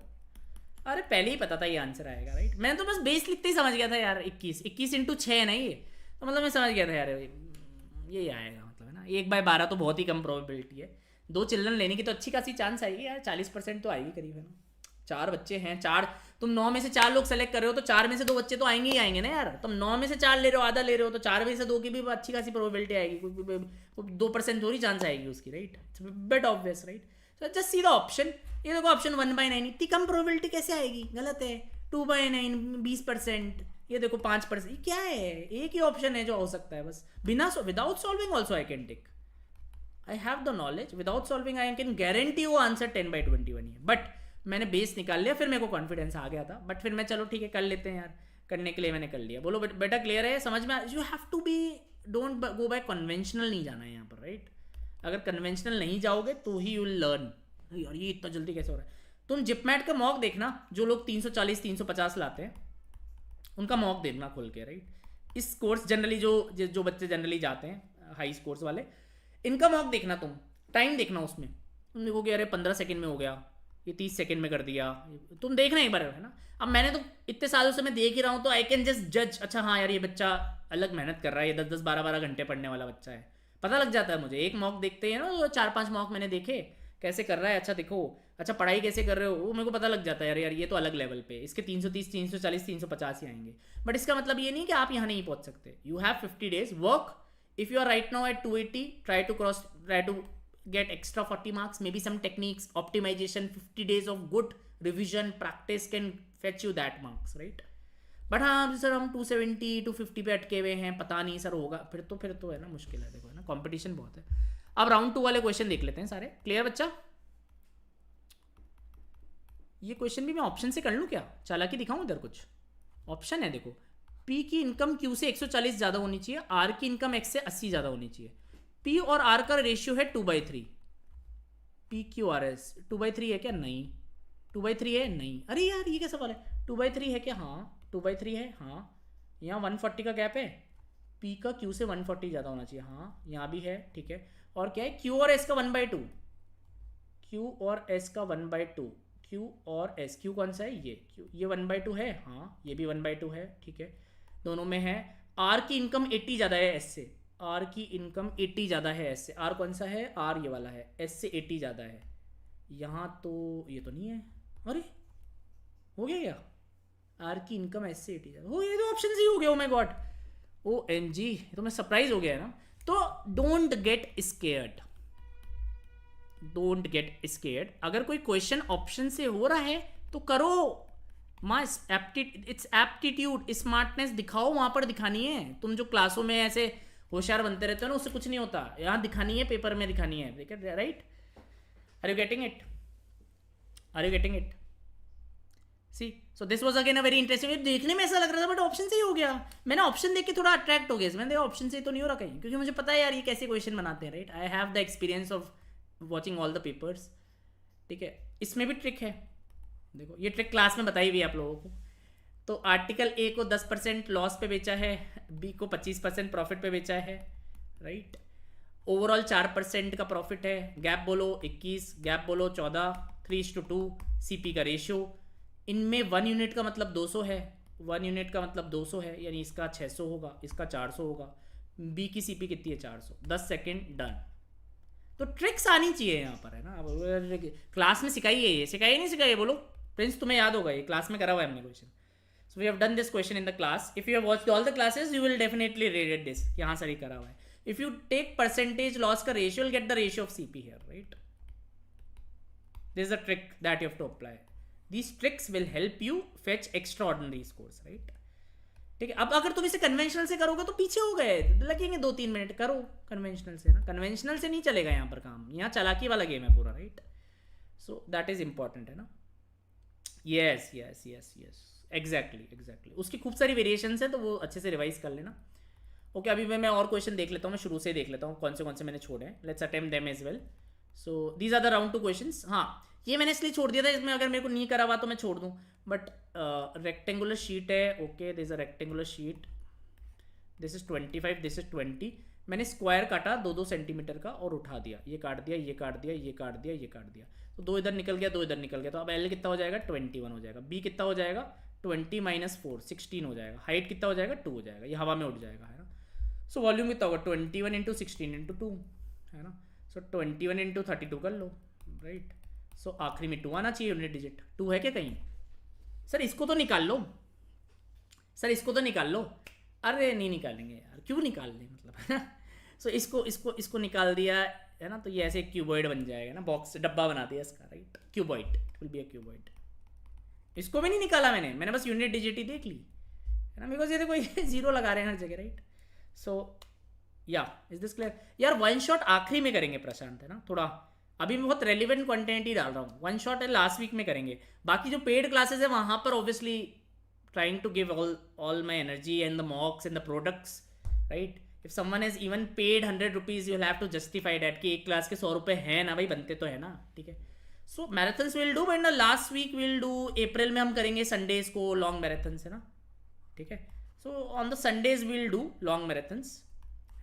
S1: अरे पहले ही पता था ये आंसर आएगा, राइट? मैंने तो बस बेस लिखते ही समझ गया था यार। 21 इंटू 6 है ना ये, तो मतलब मैं समझ गया था यार ये आएगा, मतलब है ना। 1/12 तो बहुत ही कम प्रोबेबिलिटी है। 2 चिल्ड्रन लेने की तो अच्छी खासी चांस आएगी यार, 40% तो आएगी करीब, है ना। 4 बच्चे हैं, 4 तुम 9 में से 4 लोग सेलेक्ट कर रहे हो, तो 4 में से 2 बच्चे तो आएंगे ही आएंगे ना यार। तुम 9 में से 4 ले रहे हो, आधा ले रहे हो, तो 4 में से 2 की भी अच्छी खासी प्रोबेबिलिटी आएगी। 2% थोड़ी चांस आएगी उसकी, right? But obvious, right? So just see the option. ये देखो, ऑप्शन 1/9, इतनी कम प्रोबेबिलिटी कैसे आएगी? गलत है। 2/9 20%, ये देखो 5%। ये क्या है? एक ही ऑप्शन है जो हो सकता है बस। Without solving also I can take, I have the knowledge. Without solving I can guarantee वो आंसर 10/21 है, बट मैंने बेस निकाल लिया, फिर मेरे को कॉन्फिडेंस आ गया था। बट फिर मैं, चलो ठीक है कर लेते हैं यार, करने के लिए मैंने कर लिया। बोलो बेटा क्लियर है, समझ में? You have to be, don't go by conventional, नहीं जाना है यहाँ पर, राइट? अगर कन्वेंशनल नहीं जाओगे तो ही यू विल लर्न। यार ये इतना जल्दी कैसे हो रहा है? तुम जिपमैट का मॉक देखना, जो लोग 340 350 लाते हैं उनका मॉक देखना खोल के, राइट? इस कोर्स जनरली जो बच्चे जनरली जाते हैं हाई स्कोर्स वाले, इनका मॉक देखना, तुम टाइम देखना उसमें, तुम देखोगे अरे 15 सेकेंड में हो गया, ये 30 सेकेंड में कर दिया। तुम देखना एक बार, है ना। अब मैंने तो इतने सालों से मैं देख ही रहा हूँ, तो आई कैन जस्ट जज। अच्छा हाँ यार, ये बच्चा अलग मेहनत कर रहा है, ये 10-10 12-12 घंटे पढ़ने वाला बच्चा है, पता लग जाता है मुझे। एक मॉक देखते हैं ना, 4-5 मॉक मैंने देखे, कैसे कर रहा है, अच्छा देखो, अच्छा पढ़ाई कैसे कर रहे हो, वो मेरे को पता लग जाता है यार ये तो अलग लेवल पे, इसके 330 340 350 ही आएंगे। बट इसका मतलब ये नहीं कि आप यहाँ नहीं पहुँच सकते। You have 50 days work. If you are right now at 280, try to get extra 40 marks, maybe some techniques, optimization, 50 days of good revision practice can fetch you that marks, right? But हाँ sir, हम 270 250 पे अटके हुए हैं, पता नहीं sir होगा, फिर तो है ना, मुश्किल है, देखो है ना, कंपटीशन बहुत है। अब राउंड 2 वाले क्वेश्चन देख लेते हैं सारे। क्लियर बच्चा? ये क्वेश्चन भी मैं ऑप्शन से कर लूँ क्या? चालाकी दिखाऊँ? इधर कुछ ऑप्शन है, देखो। पी की इनकम क्यू से 140 ज़्यादा होनी चाहिए, आर की इनकम एक्स से 80 ज़्यादा होनी चाहिए। पी और आर का रेशियो है 2/3। पी क्यू आर एस 2/3 है क्या? नहीं। 2/3 है? नहीं। अरे यार ये क्या सवाल है? 2/3 है क्या? हाँ 2/3 है। हाँ, यहाँ 140 का गैप है, पी का क्यू से 140 ज़्यादा होना चाहिए। हाँ यहाँ भी है, ठीक है। और क्या है? क्यू और एस का 1/2, क्यू और एस का 1/2, क्यू और एस। क्यू कौन सा है? ये क्यू, ये 1/2 है, हाँ ये भी 1/2 है, ठीक है, दोनों में है। आर की इनकम 80 ज़्यादा है एस से, आर की इनकम 80 ज़्यादा है एस से। आर कौन सा है? आर ये वाला है, एस से 80 ज़्यादा है। यहाँ तो ये तो नहीं है, अरे हो गया क्या? आर की इनकम एस से 80 ज़्यादा हो, ये तो ऑप्शन ही हो गया। Oh my god, O N G, तो मैं सरप्राइज हो गया है ना। तो don't get scared, don't get scared. अगर कोई क्वेश्चन ऑप्शन से हो रहा है तो करो। माँ इट्स एप्टीट्यूड, स्मार्टनेस दिखाओ, वहां पर दिखानी है। तुम जो क्लासों में ऐसे होशियार बनते रहते हो ना, उससे कुछ नहीं होता, यहाँ दिखानी है, पेपर में दिखानी है, ठीक है, right? Are you getting it? Are you getting it? See, so this was again a very interesting. देखने में ऐसा लग रहा था बट ऑप्शन से ही हो गया। मैंने ऑप्शन देख के थोड़ा अट्रैक्ट हो गया इसमें, देखा ऑप्शन से तो नहीं हो रहा कहीं, क्योंकि मुझे पता है यार ये कैसे क्वेश्चन बनाते हैं, right? I have the experience of watching all the papers, ठीक है। इसमें भी ट्रिक है, देखो ये ट्रिक क्लास में बताई हुई है आप लोगों को। तो आर्टिकल ए को 10% लॉस पे बेचा है, बी को 25% प्रॉफिट पे बेचा है, राइट? ओवरऑल 4% का प्रॉफिट है। गैप बोलो 21, गैप बोलो 14, 3:2 सीपी का रेशियो। इनमें 1 यूनिट का मतलब 200 है, 1 यूनिट का मतलब 200 है, यानी इसका 600 होगा, इसका 400 होगा। बी की सीपी कितनी है? 400। 10 सेकेंड, डन। तो ट्रिक्स आनी चाहिए यहाँ पर, है ना। अब क्लास में सिखाई है, ये सिखाई नहीं सिखाई? बोलो प्रिंस, तुम्हें याद होगा, ये क्लास में करा हुआ है हमने question. So we have done this question in the class. If you have watched all the classes you will definitely read this, यहाँ से ही करा हुआ है। If you take percentage loss का ratio, get the ratio of CP here, right? This is a trick that you have to apply. These tricks will help you fetch extraordinary scores, right? ठीक है। अब अगर तुम इसे conventional से करोगे तो पीछे हो गए, लगेंगे 2-3 मिनट। करो कन्वेंशनल से ना, कन्वेंशनल से नहीं चलेगा यहाँ पर काम, यहाँ चालाकी वाला गेम है पूरा, right? So that is important, है ना। Yes yes yes yes, exactly exactly. उसकी खूब सारी वेरिएशंस है, तो वो अच्छे से रिवाइज कर लेना। ओके, अभी मैं और क्वेश्चन देख लेता हूँ, मैं शुरू से देख लेता हूँ कौन से मैंने छोड़े हैं। Let's attempt them as well. So these are the round 2 questions. हाँ, ये मैंने इसलिए छोड़ दिया था, इसमें अगर मेरे को नहीं करा हुआ तो मैं छोड़ दूँ, बट रेक्टेंगुलर शीट है। Okay, this a rectangular sheet, this is 25, this is 20। मैंने स्क्वायर काटा 2-2 सेंटीमीटर का और उठा दिया, ये काट दिया, ये काट दिया, ये काट दिया, ये काट दिया, तो 2 इधर निकल गया, 2 इधर निकल गया। तो अब एल कितना हो जाएगा? 21 हो जाएगा। बी कितना हो जाएगा? 20 - 4 16 हो जाएगा। हाइट कितना हो जाएगा? 2 हो जाएगा, ये हवा में उड़ जाएगा, है ना। सो वॉल्यूम कितना होगा? 21 × 16 × 2, है ना। सो 21 × 32 कर लो, राइट। सो आखिरी में 2 आना चाहिए, यूनिट डिजिट 2 है क्या कहीं? सर इसको तो निकाल लो, सर इसको तो निकाल लो। अरे नहीं निकालेंगे यार, क्यों निकाल लें, मतलब सो इसको निकाल दिया, है ना। तो ये ऐसे क्यूबॉइड बन जाएगा ना, बॉक्स डब्बा बना दिया इसका, right? Cuboid, it will be a cuboid. इसको भी नहीं निकाला मैंने बस यूनिट डिजिट ही देख ली, है ना, बिकॉज ये देखो जीरो लगा रहे हैं हर जगह, राइट? सो या इज दिस क्लियर यार? वन शॉट आखिरी में करेंगे प्रशांत, है ना। थोड़ा अभी मैं बहुत रेलिवेंट कंटेंट ही डाल रहा हूँ। वन शॉट है लास्ट वीक में करेंगे, बाकी जो पेड क्लासेस है वहाँ पर obviously trying to give all my energy and the mocks and the products, right? If someone has even paid 100 rupees, you will have to justify that कि एक क्लास के 100 रुपये है ना भाई, बनते तो है ना, ठीक है। So marathons will do, but last week will do, April में हम करेंगे संडेज को लॉन्ग मैराथन्स, है ना, ठीक है। So on the Sundays will do long marathons,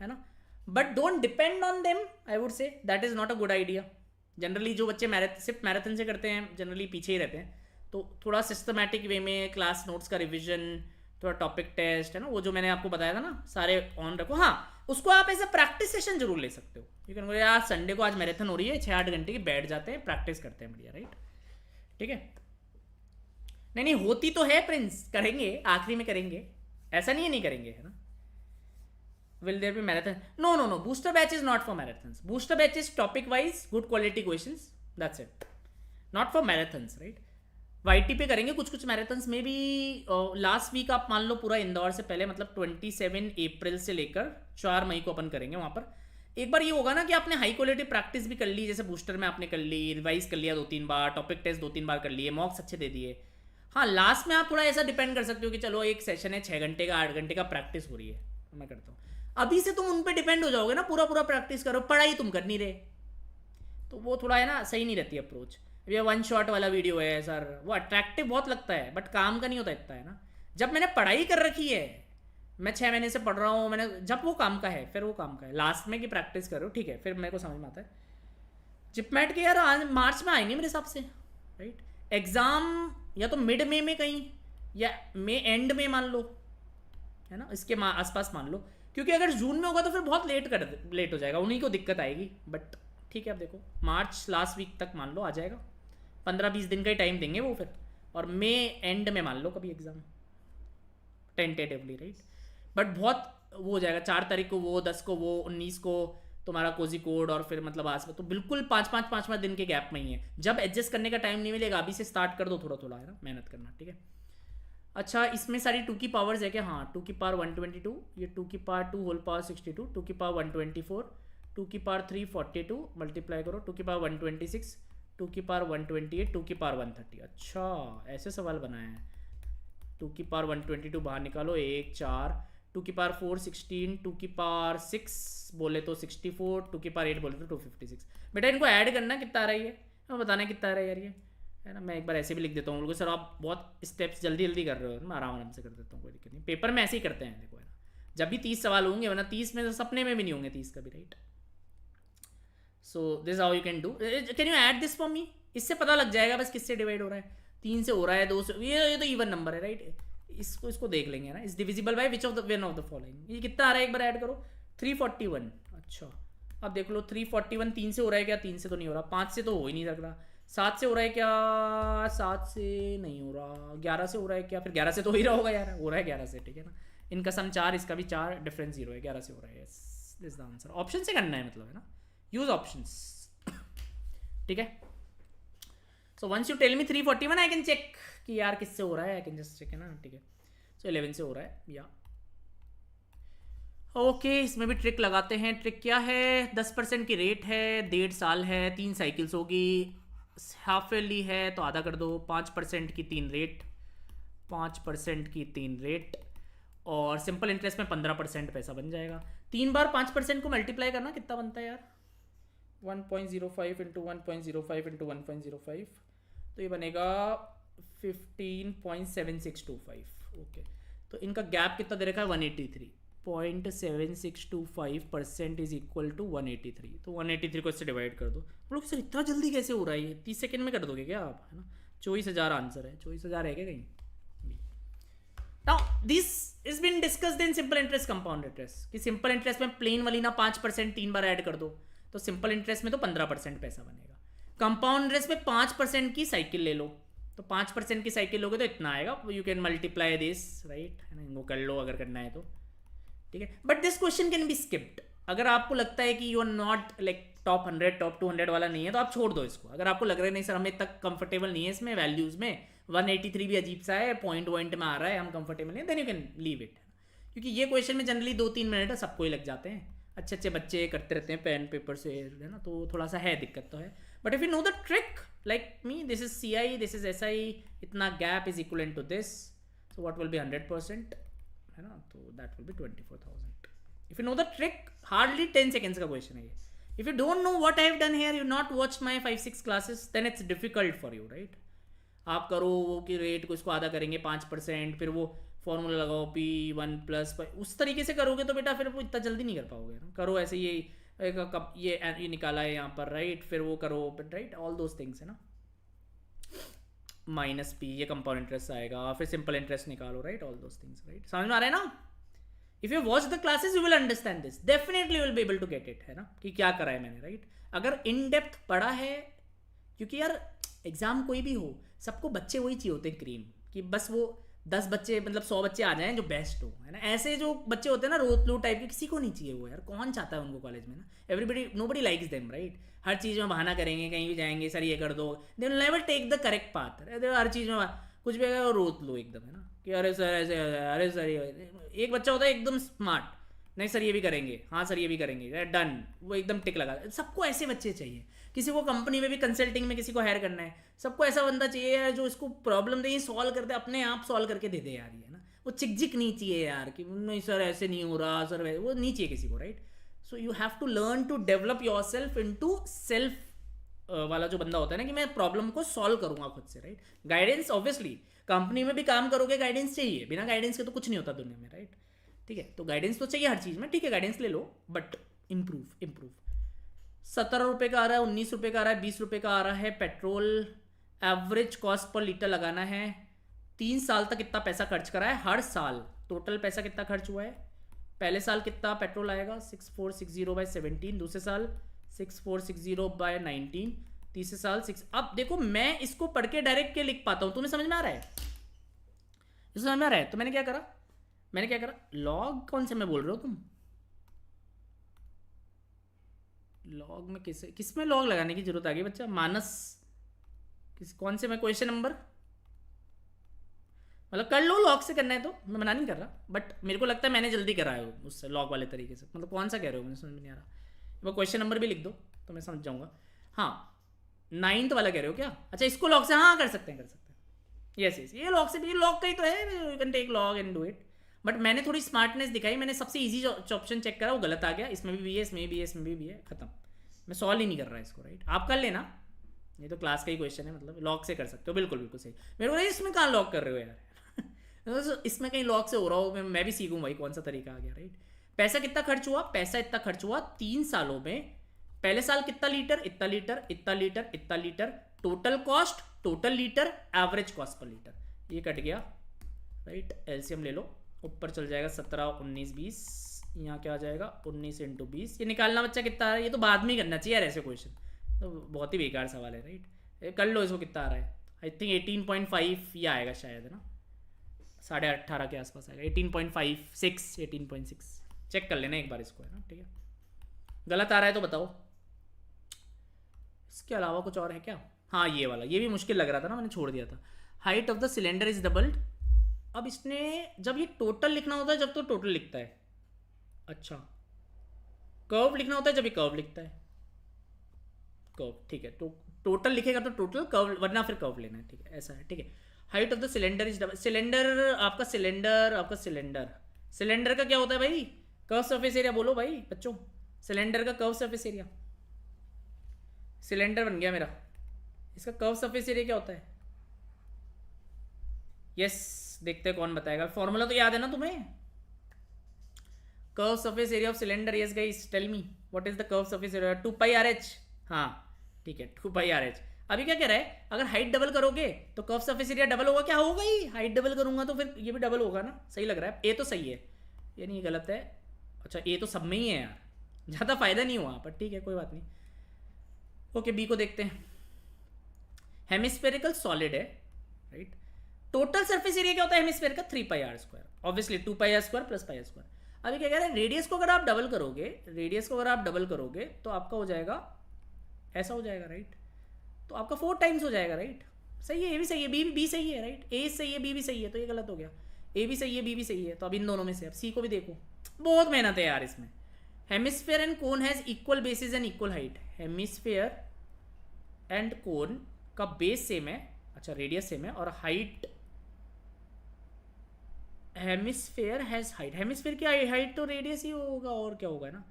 S1: है ना, but don't depend on them, I would say that is not a good idea. Generally जो बच्चे सिर्फ मैराथन से करते हैं जनरली पीछे ही रहते हैं, तो थोड़ा सिस्टमैटिक वे में क्लास नोट्स का रिविजन, थोड़ा टॉपिक टेस्ट, है ना, वो जो मैंने आपको बताया था ना, सारे ऑन रखो। हाँ, उसको आप ऐसा प्रैक्टिस सेशन जरूर ले सकते हो। यू कैन बोले यार संडे को आज मैराथन हो रही है, 6-8 घंटे की बैठ जाते हैं, प्रैक्टिस करते हैं, बढ़िया, राइट? ठीक है। नहीं होती तो है प्रिंस, करेंगे आखिरी में करेंगे, ऐसा नहीं है नहीं करेंगे, है ना। Will there be marathon? No. Booster batch is not for marathons. Booster batch is topic wise, good quality questions. That's it. Not for marathons, right? YT पे करेंगे कुछ मैराथन्स में भी। लास्ट वीक आप मान लो पूरा इंदौर से पहले, मतलब 27 अप्रैल से लेकर 4 मई को अपन करेंगे। वहाँ पर एक बार ये होगा ना कि आपने हाई क्वालिटी प्रैक्टिस भी कर ली, जैसे बूस्टर में आपने कर ली, रिवाइज कर लिया 2-3 बार, टॉपिक टेस्ट 2-3 बार कर लिए, मॉक्स अच्छे दे दिए। हाँ, लास्ट में आप थोड़ा ऐसा डिपेंड कर सकते हो कि चलो एक सेशन है 6 घंटे का, 8 घंटे का प्रैक्टिस हो रही है, मैं करता हूँ। अभी से तुम उन पे डिपेंड हो जाओगे ना, पूरा प्रैक्टिस करो, पढ़ाई तुम कर नहीं रहे, तो वो थोड़ा है ना, सही नहीं रहती अप्रोच। ये वन शॉट वाला वीडियो है सर, वो अट्रैक्टिव बहुत लगता है बट काम का नहीं होता इतना, है ना। जब मैंने पढ़ाई कर रखी है, मैं 6 महीने से पढ़ रहा हूँ, मैंने जब वो काम का है, फिर वो काम का है। लास्ट में की प्रैक्टिस करो, ठीक है, फिर मेरे को समझ में आता है। जिपमैट के यार मार्च में आएंगे मेरे हिसाब से, राइट? एग्ज़ाम या तो मिड में कहीं या मे एंड में मान लो, है ना, इसके आसपास मान लो, क्योंकि अगर जून में होगा तो फिर बहुत लेट हो जाएगा, उन्हीं को दिक्कत आएगी। बट ठीक है, अब देखो मार्च लास्ट वीक तक मान लो आ जाएगा, 15-20 दिन का ही टाइम देंगे वो फिर, और मे एंड में मान लो कभी एग्ज़ाम टेंटेटिवली, राइट। बट बहुत वो हो जाएगा, 4 तारीख को वो, 10 को वो, 19 को तुम्हारा कोजी कोड, और फिर मतलब आज तो बिल्कुल 5-5 दिन के गैप में ही है। जब एडजस्ट करने का टाइम नहीं मिलेगा अभी से स्टार्ट कर दो थोड़ा थोड़ा, है ना, मेहनत करना, ठीक है। अच्छा, इसमें सारी 2 की पावर्स है क्या? हाँ, 2 की पावर 122, ये 2 की पावर 2 होल पावर 62, 2 की पावर 124, 2 की पावर 3 42, मल्टीप्लाई करो, 2 की पावर 126, 2 की पावर 128, 2 की पावर 130। अच्छा, ऐसे सवाल बनाए हैं। 2 की पावर 122 बाहर निकालो, 1 4, 2 की पावर 4 16, 2 की पावर 6 बोले तो 64, 2 की पावर 8 बोले तो 256। बेटा इनको ऐड करना कितना आ रहा है, ये बताना कितना आ रहा है यार, ये है ना। मैं एक बार ऐसे भी लिख देता हूँ उनको, सर आप बहुत स्टेप्स जल्दी जल्दी कर रहे हो, मैं आराम से कर देता हूँ, कोई दिक्कत नहीं। पेपर में ऐसे ही करते हैं, देखो है ना, जब भी 30 सवाल होंगे, वरना 30 में तो सपने में भी नहीं होंगे 30 का भी, right. So this how you can do. Can you add this for me? इससे पता लग जाएगा बस किससे डिवाइड हो रहा है, 3 से हो रहा है, 2 से, ये तो इवन नंबर है, राइट। इसको देख लेंगे ना, is divisible by which of the one of the following. ये कितना आ रहा है एक बार ऐड करो, 341। अच्छा, अब देख लो 341 3 से हो रहा है क्या? 3 से तो नहीं हो रहा, 5 से तो हो ही नहीं सकता, 7 से हो रहा है क्या? 7 से नहीं हो रहा, 11 से हो रहा है क्या? फिर 11 से तो हो ही रहा होगा यार, हो रहा है 11 से, ठीक है ना। इनका सम 4, इसका भी 4, डिफरेंस 0 है, 11 से हो रहा है। Yes, this the answer. Option से करना है मतलब, है ना, यूज ऑप्शंस, ठीक है। So once you tell me 341 I can check कि यार किससे हो रहा है, आई कैन जस्ट चेक, है ना, ठीक है। सो 11 से हो रहा है या ओके। इसमें भी ट्रिक लगाते हैं। ट्रिक क्या है? 10% की रेट है, 1.5 साल है, 3 साइकिल्स होगी, हाफ ईयरली है तो आधा कर दो, 5% की 3 रेट, 5% की 3 रेट, और सिंपल इंटरेस्ट में 15% पैसा बन जाएगा। 3 बार 5% को मल्टीप्लाई करना कितना बनता है यार? 1.05 इंटू 1.05 इंटू 1.05, तो ये बनेगा 15.7625। ओके, तो इनका गैप कितना दे रखा है? 183.7625% इज इक्वल टू 183। तो 183 को इससे डिवाइड कर दो। हम लोग सर इतना जल्दी कैसे हो रहा है ये? 30 सेकंड में कर दोगे क्या आप, है ना? 24,000 आंसर है, 24,000 है क्या कहीं? Now this is been discussed in simple interest compound interest, कि सिंपल इंटरेस्ट में प्लेन वाली ना 5% 3 बार ऐड कर दो, तो सिंपल इंटरेस्ट में तो 15% पैसा बनेगा। कंपाउंड इंटरेस्ट में 5% की साइकिल ले लो, तो 5% की साइकिल लोगे तो इतना आएगा। You can multiply this, right, है ना, इनको कर लो अगर करना है तो, ठीक है। But this question can be skipped. अगर आपको लगता है कि you are not like top 100 top 200 वाला नहीं है तो आप छोड़ दो इसको। अगर आपको लग रहा है नहीं सर हमें तक कंफर्टेबल नहीं है इसमें वैल्यूज में, 183 भी अजीब सा है, पॉइंट में आ रहा है, हम कंफर्टेबल नहीं, then you can leave it. क्योंकि ये क्वेश्चन में जनरली 2-3 मिनट सबको ही लग जाते हैं, अच्छे बच्चे करते रहते हैं पेन पेपर से, है ना, तो थोड़ा सा है दिक्कत तो है। But if you know the trick like me, this is CI, this is SI, इतना gap is equal to this, so what will be 100%, है ना, तो that will be 24,000। If you know the trick, hardly 10 seconds का question है ये। If you don't know what I have done here, you not watch my 5-6 classes, then it's difficult for you, right. आप करो वो कि rate को इसको आधा करेंगे 5%, फिर वो फॉर्मूला लगाओ P1 प्लस, उस तरीके से करोगे तो बेटा फिर वो इतना जल्दी नहीं कर पाओगे ना। करो ऐसे, ये निकाला है यहाँ पर, राइट, फिर वो करो, राइट, ऑल दोज थिंग्स, है ना, माइनस P, ये कंपाउंड इंटरेस्ट आएगा, फिर सिंपल इंटरेस्ट निकालो, right, all those things, right. समझ में आ रहा है ना? If you watch the classes you will understand this, definitely you will be able to get it, है ना, कि क्या करा है मैंने, राइट। अगर इन डेप्थ पढ़ा है, क्योंकि यार एग्जाम कोई भी हो, सबको बच्चे वही चाहिए होते हैं क्रीम, कि बस वो 10 बच्चे मतलब 100 बच्चे आ जाएं जो बेस्ट हो, है ना। ऐसे जो बच्चे होते हैं ना रोतलू टाइप के, किसी को नहीं चाहिए वो यार, कौन चाहता है उनको कॉलेज में ना। Everybody, nobody likes them, right. हर चीज़ में बहाना करेंगे, कहीं भी जाएंगे, सर ये कर दो, they will never take the correct path. हर चीज़ में कुछ भी अगर रोत लो एकदम, है ना, कि अरे सर ऐसे, अरे सर ये। एक बच्चा होता है एकदम स्मार्ट, नहीं सर ये भी करेंगे, हाँ सर ये भी करेंगे, डन, वो एकदम टिक लगा। सबको ऐसे बच्चे चाहिए। किसी को कंपनी में भी कंसल्टिंग में किसी को हायर करना है, सबको ऐसा बंदा चाहिए यार जो इसको प्रॉब्लम दे, ये सॉल्व कर दे, अपने आप सॉल्व करके दे दे यार, ये ना, वो चिकजिक नहीं चाहिए यार कि नहीं सर ऐसे नहीं हो रहा, सर वो नहीं चाहिए किसी को, right. So you have to learn to develop yourself into self वाला जो बंदा होता है ना, कि मैं प्रॉब्लम को सॉल्व करूंगा खुद से, राइट। गाइडेंस ऑब्वियसली, कंपनी में भी काम करोगे गाइडेंस चाहिए, बिना गाइडेंस के तो कुछ नहीं होता दुनिया में, राइट, ठीक है। तो गाइडेंस तो चाहिए हर चीज़ में, ठीक है, गाइडेंस ले लो, बट इम्प्रूव। 17 रुपये का आ रहा है, 19 रुपये का आ रहा है, 20 रुपये का आ रहा है petrol average cost per litre लगाना है, 3 साल तक कितना पैसा खर्च करा है, हर साल टोटल पैसा कितना खर्च हुआ है, पहले साल कितना पेट्रोल आएगा 6460/17, दूसरे साल 6460 बाय 19, तीसरे साल 6। अब देखो मैं इसको पढ़ के डायरेक्ट के लिख पाता हूँ, तुम्हें समझ में आ रहा है, इसको समझ में आ रहा है। तो मैंने क्या करा, लॉग कौन से में बोल रहे हो तुम, लॉग में किस में लॉग लगाने की जरूरत आ गई बच्चा, माइनस कौन से में, क्वेश्चन नंबर, मतलब कर लो लॉग से करना है तो, मैं मना नहीं कर रहा, बट मेरे को लगता है मैंने जल्दी करा है उससे लॉग वाले तरीके से, मतलब कौन सा कह रहे हो मुझे समझ में नहीं आ रहा, वो क्वेश्चन नंबर भी लिख दो तो मैं समझ जाऊंगा। हाँ 9th वाला कह रहे हो क्या, अच्छा इसको लॉग से, हाँ कर सकते हैं यस ये लॉग से भी, लॉग का ही तो है, you can take long and do it, but मैंने थोड़ी स्मार्टनेस दिखाई, मैंने सबसे इजी ऑप्शन चेक करा, वो गलत आ गया, इसमें भी है, इसमें भी है, इसमें भी है, खत्म, मैं सॉल्व ही नहीं कर रहा इसको, राइट। आप कर लेना, ये तो क्लास का ही क्वेश्चन है, मतलब लॉग से कर सकते हो, बिल्कुल बिल्कुल सही। मेरे को इसमें कहाँ लॉग कर रहे हो यार इसमें कहीं लॉग से हो रहा हो, मैं भी सीखूँ भाई कौन सा तरीका आ गया, राइट। पैसा कितना खर्च हुआ, पैसा इतना खर्च हुआ 3 सालों में, पहले साल कितना लीटर, इतना लीटर, इतना लीटर, इतना litre, total cost, total litre, average cost per litre, ये कट गया, राइट। एलसीएम ले लो, ऊपर चल जाएगा 17, 19, 20, यहाँ क्या आ जाएगा 19 × 20, ये निकालना बच्चा कितना आ रहा है, ये तो बाद में ही करना चाहिए यार ऐसे क्वेश्चन, तो बहुत ही बेकार सवाल है, राइट। कर लो इसको, कितना आ रहा है, आई थिंक 18.5 ये आएगा शायद, है ना, 18.5 के आसपास आएगा, 18.56, 18.6, चेक कर लेना एक बार इसको, है ना, ठीक है। गलत आ रहा है तो बताओ। इसके अलावा कुछ और है क्या, हाँ ये वाला, ये भी मुश्किल लग रहा था ना, मैंने छोड़ दिया था। Height of the cylinder is doubled, अब इसने जब ये टोटल लिखना होता है जब तो टोटल लिखता है, अच्छा कर्व लिखना होता है जब ये कर्व लिखता है, कर्व, ठीक है, तो टोटल लिखेगा तो टोटल, कर्व वरना फिर कर्व लेना है, ठीक है, ऐसा है, ठीक है। Height of the cylinder is double, cylinder का क्या होता है भाई, कर्व सरफेस एरिया, बोलो भाई बच्चों, सिलेंडर का कर्व सरफेस एरिया, सिलेंडर बन गया मेरा, इसका कर्व सरफेस एरिया क्या होता है, यस देखते हैं कौन बताएगा, फॉर्मूला तो याद है ना तुम्हें, curve surface area of cylinder, yes guys tell me what is the curve surface area, 2πRh, हाँ ठीक है 2πRh। अभी क्या कह रहा है, अगर हाइट डबल करोगे तो कर्व सरफेस एरिया डबल होगा, क्या होगा ही, हाइट डबल करूंगा तो फिर ये भी डबल होगा ना, सही लग रहा है, ए तो सही है, ये नहीं गलत है, अच्छा ए तो सब में ही है यार, ज़्यादा फायदा नहीं हुआ पर ठीक है कोई बात नहीं। ओके बी को देखते हैं, हेमिस्फेरिकल सॉलिड है, राइट। टोटल सरफेस एरिया क्या होता है हेमिस्फेयर का, 3πr², ऑब्वियसली 2πr² + πr²। अभी क्या कह रहे हैं, रेडियस को अगर आप डबल करोगे तो आपका हो जाएगा ऐसा हो जाएगा, राइट, तो आपका 4 टाइम्स हो जाएगा, राइट, सही है, ए भी सही है, बी सही है, राइट, ए सही है, बी भी सही है, तो ये गलत हो गया, ए भी सही है, बी भी सही है, तो अब इन दोनों में से अब सी को भी देखो, बहुत मेहनत है यार इसमें। Hemisphere and cone has equal basis and equal height, hemisphere and कोन का बेस सेम है, अच्छा रेडियस सेम है, और height, hemisphere has height, hemisphere की हाइट तो रेडियस ही होगा और क्या होगा ना,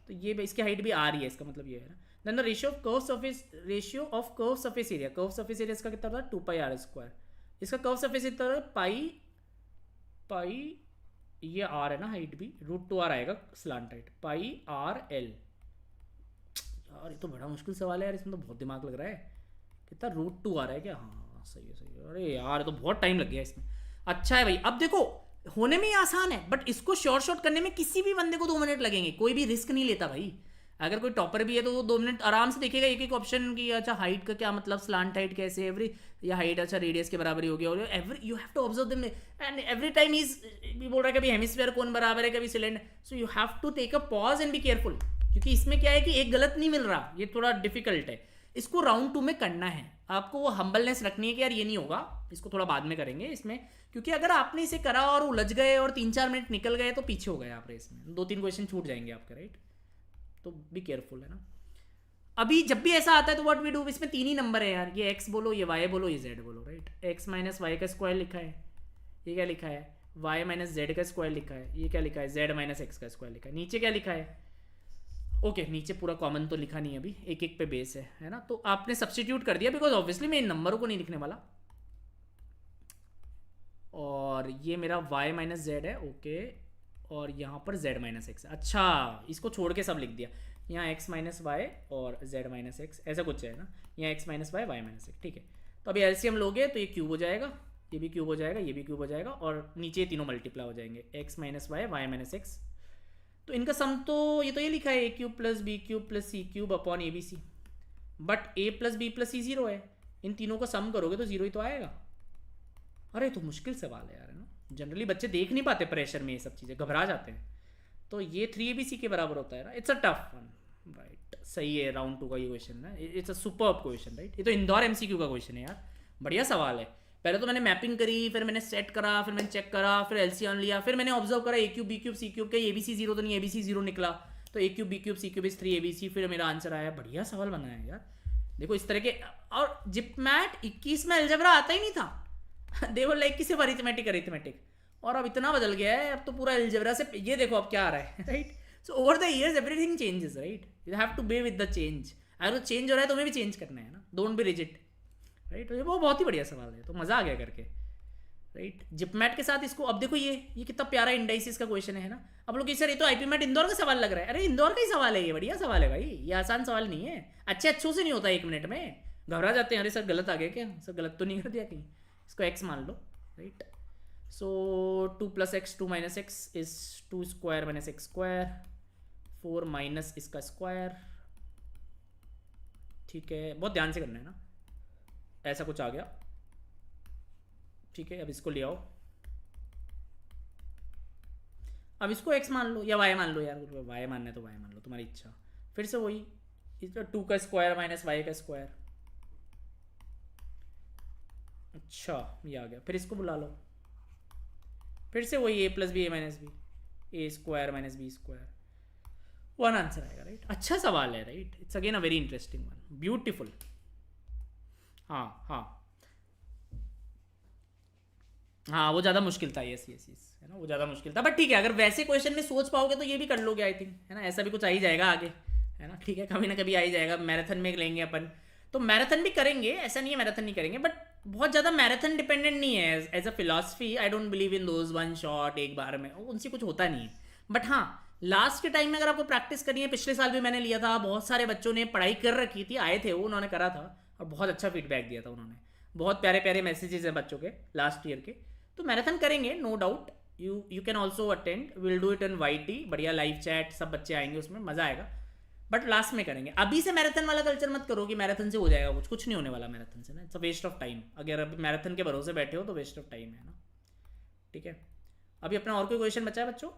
S1: तो ये इसकी हाइट भी आ रही है, इसका मतलब ये है ना। Then the ratio of curve surface area, curve surface area इसका कितना था 2πr², इसका कर्व सरफेस इतना पाई ये आर है ना, हाइट भी √2r आएगा, स्लांट हाइट πrl, यार ये तो बड़ा मुश्किल सवाल है यार, इसमें तो बहुत दिमाग लग रहा है, कितना √2r है क्या, हाँ सही है, अरे यार तो बहुत टाइम लग गया इसमें। अच्छा है भाई, अब देखो होने में ही आसान है, बट इसको शॉर्ट करने में किसी भी बंदे को 2 मिनट लगेंगे, कोई भी रिस्क नहीं लेता भाई, अगर कोई टॉपर भी है तो वो 2 मिनट आराम से देखेगा एक एक ऑप्शन की, अच्छा हाइट का क्या मतलब, स्लांट हाइट कैसे, एवरी या हाइट अच्छा रेडियस के बराबर ही होगी, और every you have to observe them, and every time is भी बोल रहा है कभी हेमिस्फीयर कौन बराबर है, कभी cylinder, so you have to take a pause and be careful, क्योंकि इसमें क्या है कि एक गलत नहीं मिल रहा, ये थोड़ा डिफिकल्ट है, इसको राउंड 2 में करना है, आपको वो हम्बलनेस रखनी है कि यार ये नहीं होगा, इसको थोड़ा बाद में करेंगे इसमें, क्योंकि अगर आपने इसे करा और उलझ गए और 3-4 मिनट निकल गए तो पीछे हो गए आप रेस में, 2-3 क्वेश्चन छूट जाएंगे आपके, राइट, तो बी केयरफुल, है ना। अभी जब भी ऐसा आता है तो व्हाट वी डू, इसमें 3 ही नंबर है यार, ये x बोलो, ये y बोलो, ये z बोलो, राइट, x - y का स्क्वायर लिखा है, ये क्या लिखा है, y - z का स्क्वायर लिखा है, ये क्या लिखा है, z - x का स्क्वायर लिखा है, नीचे क्या लिखा है, ओके नीचे पूरा कॉमन तो लिखा नहीं है अभी, एक एक पे बेस है ना, तो आपने सब्सटीट्यूट कर दिया, बिकॉज ऑब्वियसली मैं इन नंबरों को नहीं लिखने वाला, और ये मेरा y - z है, ओके, और यहाँ पर z - x, अच्छा इसको छोड़ के सब लिख दिया, यहाँ x - y और z - x ऐसा कुछ है ना, यहाँ x - y y - x, ठीक है, तो अभी एलसीएम लोगे तो ये क्यूब हो जाएगा, ये भी क्यूब हो जाएगा, ये भी क्यूब हो जाएगा, और नीचे ये तीनों मल्टीप्लाई हो जाएंगे, X minus Y, Y minus X. तो इनका सम तो ये लिखा है A cube plus B cube plus C cube upon A B C, but A plus B plus C 0 है। इन तीनों का सम करोगे तो 0 ही तो आएगा। अरे तो मुश्किल सवाल है यार, है ना। जनरली बच्चे देख नहीं पाते प्रेशर में, ये सब चीज़ें घबरा जाते हैं। तो ये 3ABC के बराबर होता है ना। It's a tough one, right. सही है, राउंड 2 का ये क्वेश्चन है। It's a superb question, right. ये तो इंदौर MCQ का क्वेश्चन है यार, बढ़िया सवाल है। पहले तो मैंने मैपिंग करी, फिर मैंने सेट करा, फिर मैंने चेक करा, फिर LCM लिया, फिर मैंने ऑब्जर्व करा A cube B cube C cube के ABC 0 तो नहीं, ABC 0 निकला, तो A cube B cube C cube is 3ABC, फिर मेरा आंसर आया। बढ़िया सवाल बनाया यार, देखो इस तरह के। और जिपमैट 21 में अलजेब्रा आता ही नहीं था देखो लाइक सिर्फ अरिथमेटिक, और अब इतना बदल गया है, अब तो पूरा अलजेब्रा से। ये देखो अब क्या आ रहा है, right. So over the years everything changes, right. You have to be with the change. अगर वो चेंज हो रहा है तो हमें भी चेंज करना है ना, डोंट बी रिजिड, राइट। तो ये वो बहुत ही बढ़िया सवाल है, तो मज़ा आ गया करके, राइट। जिपमैट के साथ इसको अब देखो, ये कितना प्यारा इंडाइसिस का क्वेश्चन है ना। अब लोग सर ये तो आईपी मैट इंदौर का सवाल लग रहा है। अरे इंदौर का ही सवाल है ये, बढ़िया सवाल है भाई, ये आसान सवाल नहीं है। अच्छों से नहीं होता 1 मिनट में, घबरा जाते हैं। अरे सर गलत आ गया क्या, सर गलत तो नहीं कर दिया कहीं। इसको एक्स मान लो, right. So 2 + x 2 - x is 2² - x², 4 minus इसका स्क्वायर, ठीक है। बहुत ध्यान से करना है ना, ऐसा कुछ आ गया, ठीक है। अब इसको ले आओ, अब इसको x मान लो या y मान लो यार, y मानना है तो y मान लो, तुम्हारी इच्छा। फिर से वही, इसका 2 का स्क्वायर माइनस y का स्क्वायर, अच्छा ये आ गया। फिर इसको बुला लो, फिर से वही a + b a - b, a² - b², 1 answer आएगा, राइट। अच्छा सवाल है, right. It's again a very interesting one, beautiful. हाँ वो ज़्यादा मुश्किल था, यस है ना, वो ज़्यादा मुश्किल था। बट ठीक है, अगर वैसे क्वेश्चन में सोच पाओगे तो ये भी कर लोगे आई थिंक, है ना। ऐसा भी कुछ आ ही जाएगा आगे, है ना, ठीक है। कभी ना कभी आ ही जाएगा। मैराथन में लेंगे अपन, तो मैराथन भी करेंगे, ऐसा नहीं है मैराथन नहीं करेंगे, बट बहुत ज़्यादा मैराथन डिपेंडेंट नहीं है। As a philosophy I don't believe in those one shot एक बार में, उनसे कुछ होता नहीं है। बट हाँ, लास्ट के टाइम में अगर आपको प्रैक्टिस करनी है, पिछले साल भी मैंने लिया था, बहुत सारे बच्चों ने पढ़ाई कर रखी थी, आए थे वो, उन्होंने करा था और बहुत अच्छा फीडबैक दिया था उन्होंने। बहुत प्यारे प्यारे मैसेजेस हैं बच्चों के लास्ट ईयर के। तो मैराथन करेंगे, no doubt. You can also attend, will do it in YT, बढ़िया लाइव चैट, सब बच्चे आएंगे, उसमें मज़ा आएगा। बट लास्ट में करेंगे। अभी से मैराथन वाला कल्चर मत करो कि मैराथन से हो जाएगा कुछ नहीं होने वाला मैराथन से ना। It's a waste of time. अगर अभी मैराथन के भरोसे बैठे हो तो वेस्ट ऑफ टाइम है ना, ठीक है। अभी अपना और कोई क्वेश्चन बचा है बच्चों?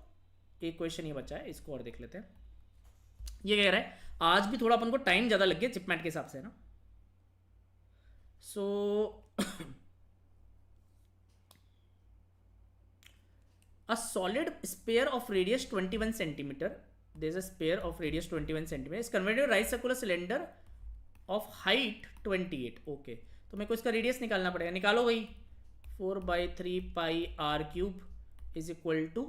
S1: एक क्वेश्चन ये बचा है, इसको और देख लेते हैं। ये कह रहा है आज भी थोड़ा अपन को टाइम ज़्यादा लग गया जिपमैट के हिसाब से ना। सो a solid sphere of radius 21 centimeter, there is a sphere of radius 21 centimeter is converted to right circular cylinder of height 28, okay। तो मेरे को इसका रेडियस निकालना पड़ेगा, निकालो भाई। 4/3 pi r cube is equal to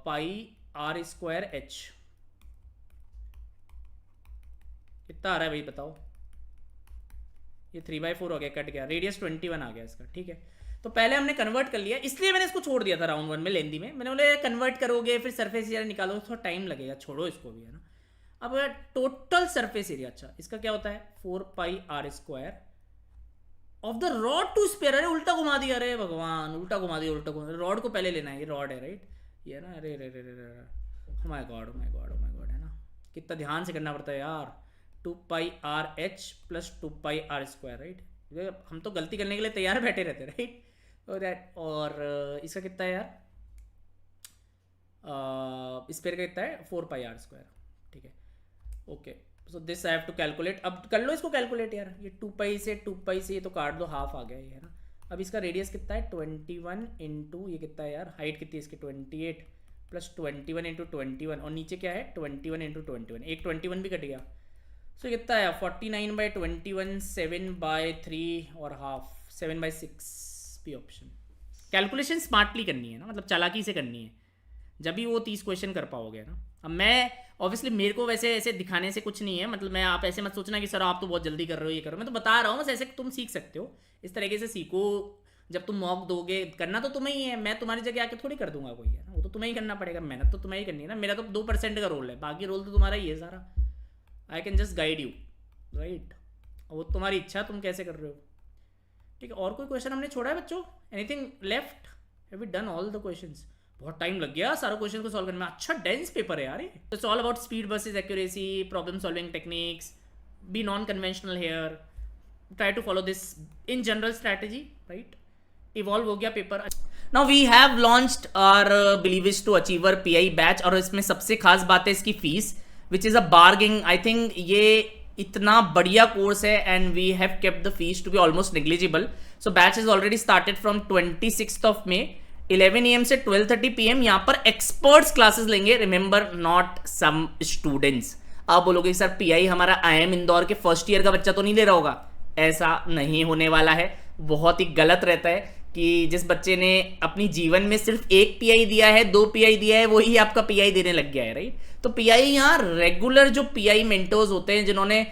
S1: pi r² h, कितना आ रहा है भाई बताओ। ये 3/4 हो गया, कट गया, रेडियस 21 आ गया इसका, ठीक है। तो पहले हमने कन्वर्ट कर लिया, इसलिए मैंने इसको छोड़ दिया था राउंड 1 में लेंदी में। मैंने बोले कन्वर्ट करोगे फिर सरफेस एरिया निकालो, थोड़ा टाइम लगेगा, छोड़ो इसको भी, है ना। अब टोटल सरफेस एरिया, अच्छा इसका क्या होता है 4πr² of the rod to sphere. अरे उल्टा घुमा दिया, अरे भगवान उल्टा घुमा दिया, उल्टा घुमा। रॉड को पहले लेना है, ये रॉड है राइट, ये ना। अरे रे रे रे रे, माय गॉड है ना, कितना ध्यान से करना पड़ता है यार। 2πrh + 2πr², right. हम तो गलती करने के लिए तैयार बैठे रहते, राइट। और इसका कितना है यार, स्पेयर का कितना है 4πr², ठीक है, okay. So this I have to calculate. अब कर लो इसको कैलकुलेट यार। ये 2π से ये तो काट दो, हाफ आ गया ये, है ना। अब इसका रेडियस कितना है 21 इंटू ये कितना है यार, हाइट कितनी है इसकी 28 + 21 इंटू 21, और नीचे क्या है 21 इंटू 21, एक 21 भी कट गया। सो कितना है 49/21, 7/3 और हाफ, 7/6 भी ऑप्शन। कैलकुलेशन स्मार्टली करनी है ना, मतलब चालाकी से करनी है, जब भी वो 30 क्वेश्चन कर पाओगे ना। अब मैं ऑब्वियसली मेरे को वैसे ऐसे दिखाने से कुछ नहीं है, मतलब मैं, आप ऐसे मत सोचना कि सर आप तो बहुत जल्दी कर रहे हो, ये करो। मैं तो बता रहा हूँ बस, ऐसे तुम सीख सकते हो, इस तरीके से सीखो। जब तुम मॉक दोगे, करना तो तुम्हें ही है, मैं तुम्हारी जगह आके थोड़ी कर दूंगा कोई, है ना। वो तो तुम्हें ही करना पड़ेगा, मेहनत तो तुम्हें ही करनी है ना। मेरा तो 2% का रोल है, बाकी रोल तो तुम्हारा ही है सारा। I can just guide you, right. वो तुम्हारी इच्छा, तुम कैसे कर रहे हो। ठीक है, और कोई क्वेश्चन हमने छोड़ा है बच्चों? Anything left? Have we done all the questions? बहुत टाइम लग गया सारा क्वेश्चन को सॉल्व करने में। अच्छा डेंस पेपर है यार ये। It's all about speed versus accuracy, problem solving techniques, be non conventional here, try to follow this in general strategy, right? Evolve हो गया paper. Now we have launched our believers to achiever PI batch, और इसमें सबसे खास बात है इसकी fees, which is a bargain. I think ये इतना बढ़िया कोर्स है and we have kept the fees to be almost negligible. So batch is already started from 26th of May 11 AM से 12:30 PM। यहाँ पर एक्सपर्ट्स क्लासेस लेंगे, remember not some students. आप बोलोगे सर पीआई हमारा IIM इंदौर के first year का बच्चा तो नहीं दे रहा होगा? ऐसा नहीं होने वाला है। बहुत ही गलत रहता है कि जिस बच्चे ने अपनी जीवन में सिर्फ एक पीआई दिया है, 2 पीआई दिया है, वही आपका पीआई देने लग गया है, राइट? तो पीआई यहाँ रेगुलर जो पीआई मेंटर्स होते हैं जिन्होंने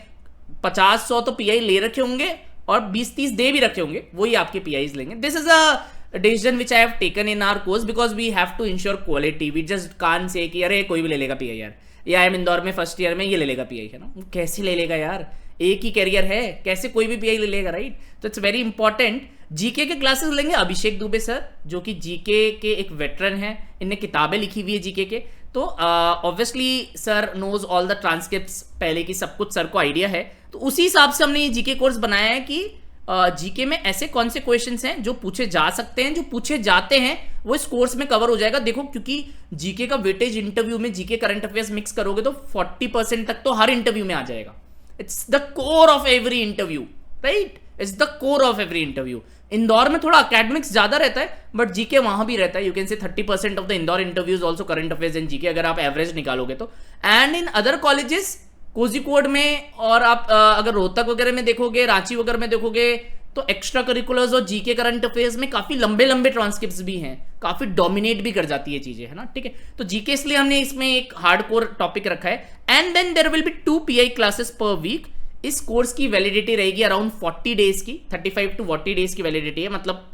S1: 50-100 तो पीआई ले रखे होंगे और 20-30 दे भी रखे होंगे, वही आपके पीआईज लेंगे। This is a decision which I have taken in our course because we have to ensure quality. We just कान से कि अरे कोई भी ले लेगा पीआई यार, या IIM इंदौर में फर्स्ट ईयर में ये ले लेगा पीआई, है ना? कैसे ले लेगा यार, एक ही कैरियर है, कैसे कोई भी पीआई ले लेगा, राइट? तो इट्स वेरी इंपॉर्टेंट। जीके के क्लासेस लेंगे अभिषेक दुबे सर, जो कि जीके के एक वेटरन है, इनने किताबें लिखी हुई है जीके के। तो obviously sir knows all the transcripts, पहले की सब कुछ सर को आइडिया है। तो उसी हिसाब से हमने ये जीके कोर्स बनाया है कि जीके में ऐसे कौन से क्वेश्चंस हैं जो पूछे जा सकते हैं, जो पूछे जाते हैं, वो इस कोर्स में कवर हो जाएगा। देखो क्योंकि जीके का वेटेज इंटरव्यू में जीके करंट अफेयर्स मिक्स करोगे तो 40% तक तो हर इंटरव्यू में आ जाएगा। It's the core of every interview, right? It's the core of every interview. Indore में थोड़ा अकेडमिक्स ज्यादा रहता है बट जीके वहां भी रहता है। You can say 30% of the Indore interviews also current affairs and GK, अगर आप एवरेज निकालोगे तो। And in other colleges, Kozhikode में, और आप अगर रोहतक वगैरह में देखोगे, रांची वगैरह में देखोगे, तो एक्स्ट्रा करिकुलर्स और जीके करंट अफेयर्स में काफी लंबे लंबे ट्रांसक्रिप्ट्स भी हैं, काफी डोमिनेट भी कर जाती है चीजें, है ना? ठीक है, तो जीके इसलिए हमने इसमें एक हार्डकोर टॉपिक रखा है। And then there will be 2 PI classes per week. इस कोर्स की वैलिडिटी रहेगी अराउंड 40 डेज की, 35 to 40 डेज की वैलिडिटी है। मतलब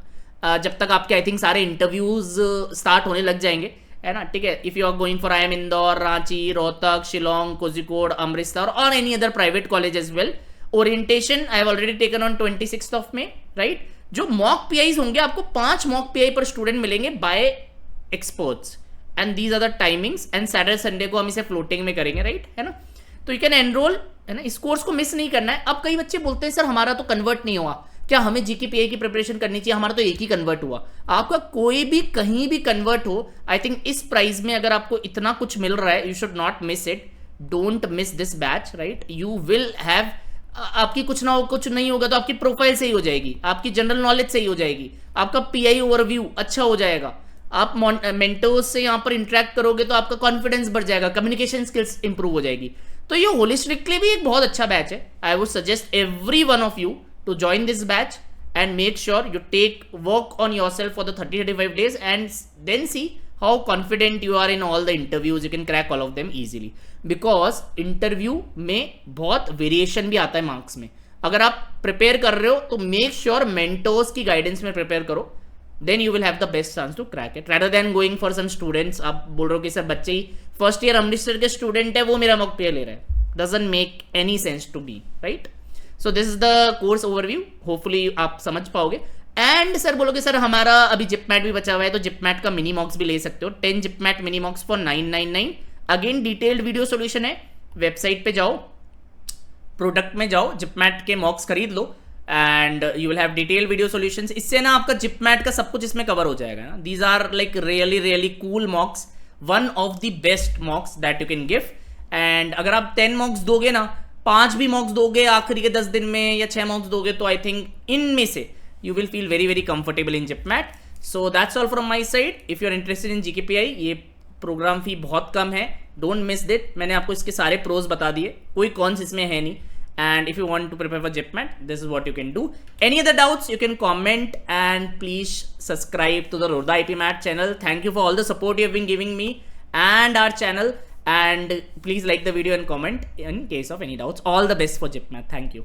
S1: जब तक आपके आई थिंक सारे इंटरव्यूज स्टार्ट होने लग जाएंगे, है ना? ठीक है, if you are going for IIM Indore, Ranchi, Rohtak, Shillong, Kozhikode, Amritsar और any other private college as well. Orientation I have already taken on 26th of May, right? जो मॉक पीआईज होंगे, आपको 5 मॉक पीआई पर स्टूडेंट मिलेंगे by experts, and these are the timings. And Saturday Sunday को हम इसे floating में करेंगे, राइट? है ना? तो यू कैन एनरोल, है ना? इस कोर्स को मिस नहीं करना है। अब कई बच्चे बोलते हैं सर हमारा तो कन्वर्ट नहीं हुआ, क्या हमें जीके पीआई की प्रिपरेशन करनी चाहिए? हमारा तो एक ही कन्वर्ट हुआ। आपका कोई भी कहीं भी कन्वर्ट हो, आई थिंक इस प्राइस में अगर आपको इतना कुछ मिल रहा है, you should not miss it. Don't miss this batch, right? You will have, आपकी कुछ ना हो, कुछ नहीं होगा तो आपकी प्रोफाइल सही हो जाएगी, आपकी जनरल नॉलेज सही हो जाएगी, आपका पीआई ओवरव्यू अच्छा हो जाएगा, आप मेंटर्स से यहाँ पर इंटरेक्ट करोगे तो आपका कॉन्फिडेंस बढ़ जाएगा, कम्युनिकेशन स्किल्स इंप्रूव हो जाएगी। तो ये होलिस्टिकली भी एक बहुत अच्छा बैच है। I would suggest every one of you to join this batch and make sure you take work on yourself for the 30-35 days and then see how confident you are in all the interviews. You can crack all of them easily because interview में बहुत variation भी आता है marks में। अगर आप prepare कर रहे हो तो मेक श्योर मेंटोर्स की गाइडेंस में प्रिपेयर करो, then you will have the best chance to crack it rather than going for some students। आप बोल रहे हो कि सर बच्चे ही फर्स्ट ईयर अमृतसर के स्टूडेंट है, वो मेरा मॉक पेयर ले रहा है, doesn't make any sense to me, right? So this is the course overview, hopefully आप समझ पाओगे। एंड सर बोलोगे सर हमारा अभी जिपमैट भी बचा हुआ है, तो जिपमैट का मिनी मॉक्स भी ले सकते हो, 10 JIPMAT mini mocks for 999। Again detailed video solution है, वेबसाइट पे जाओ, प्रोडक्ट में जाओ, जिपमैट के मॉक्स खरीद लो and you will have detailed video solutions. इससे ना आपका जिपमैट का सब कुछ इसमें कवर हो जाएगा ना। These are like really really cool mocks, one of the best mocks that you can give. And अगर आप 10 मॉक्स दोगे ना, 5 भी मॉक्स दोगे आखिरी के 10 दिन में या 6 मॉक्स दोगे, तो आई थिंक इनमें से you will feel very very comfortable in JIPMAT. So that's all from my side. If you are interested in GK PI, ये प्रोग्राम फी बहुत कम है, डोंट मिस दिट। मैंने आपको इसके सारे प्रोज बता दिए, कोई कॉन्स इसमें है नहीं। And if you want to prepare for JIPMAT, this is what you can do. Any other doubts you can comment and please subscribe to the रोरदा IPMAT channel. Thank you for all the support you have been giving me and our channel. And please like the video and comment in case of any doubts. All the best for JIPMAT. Thank you.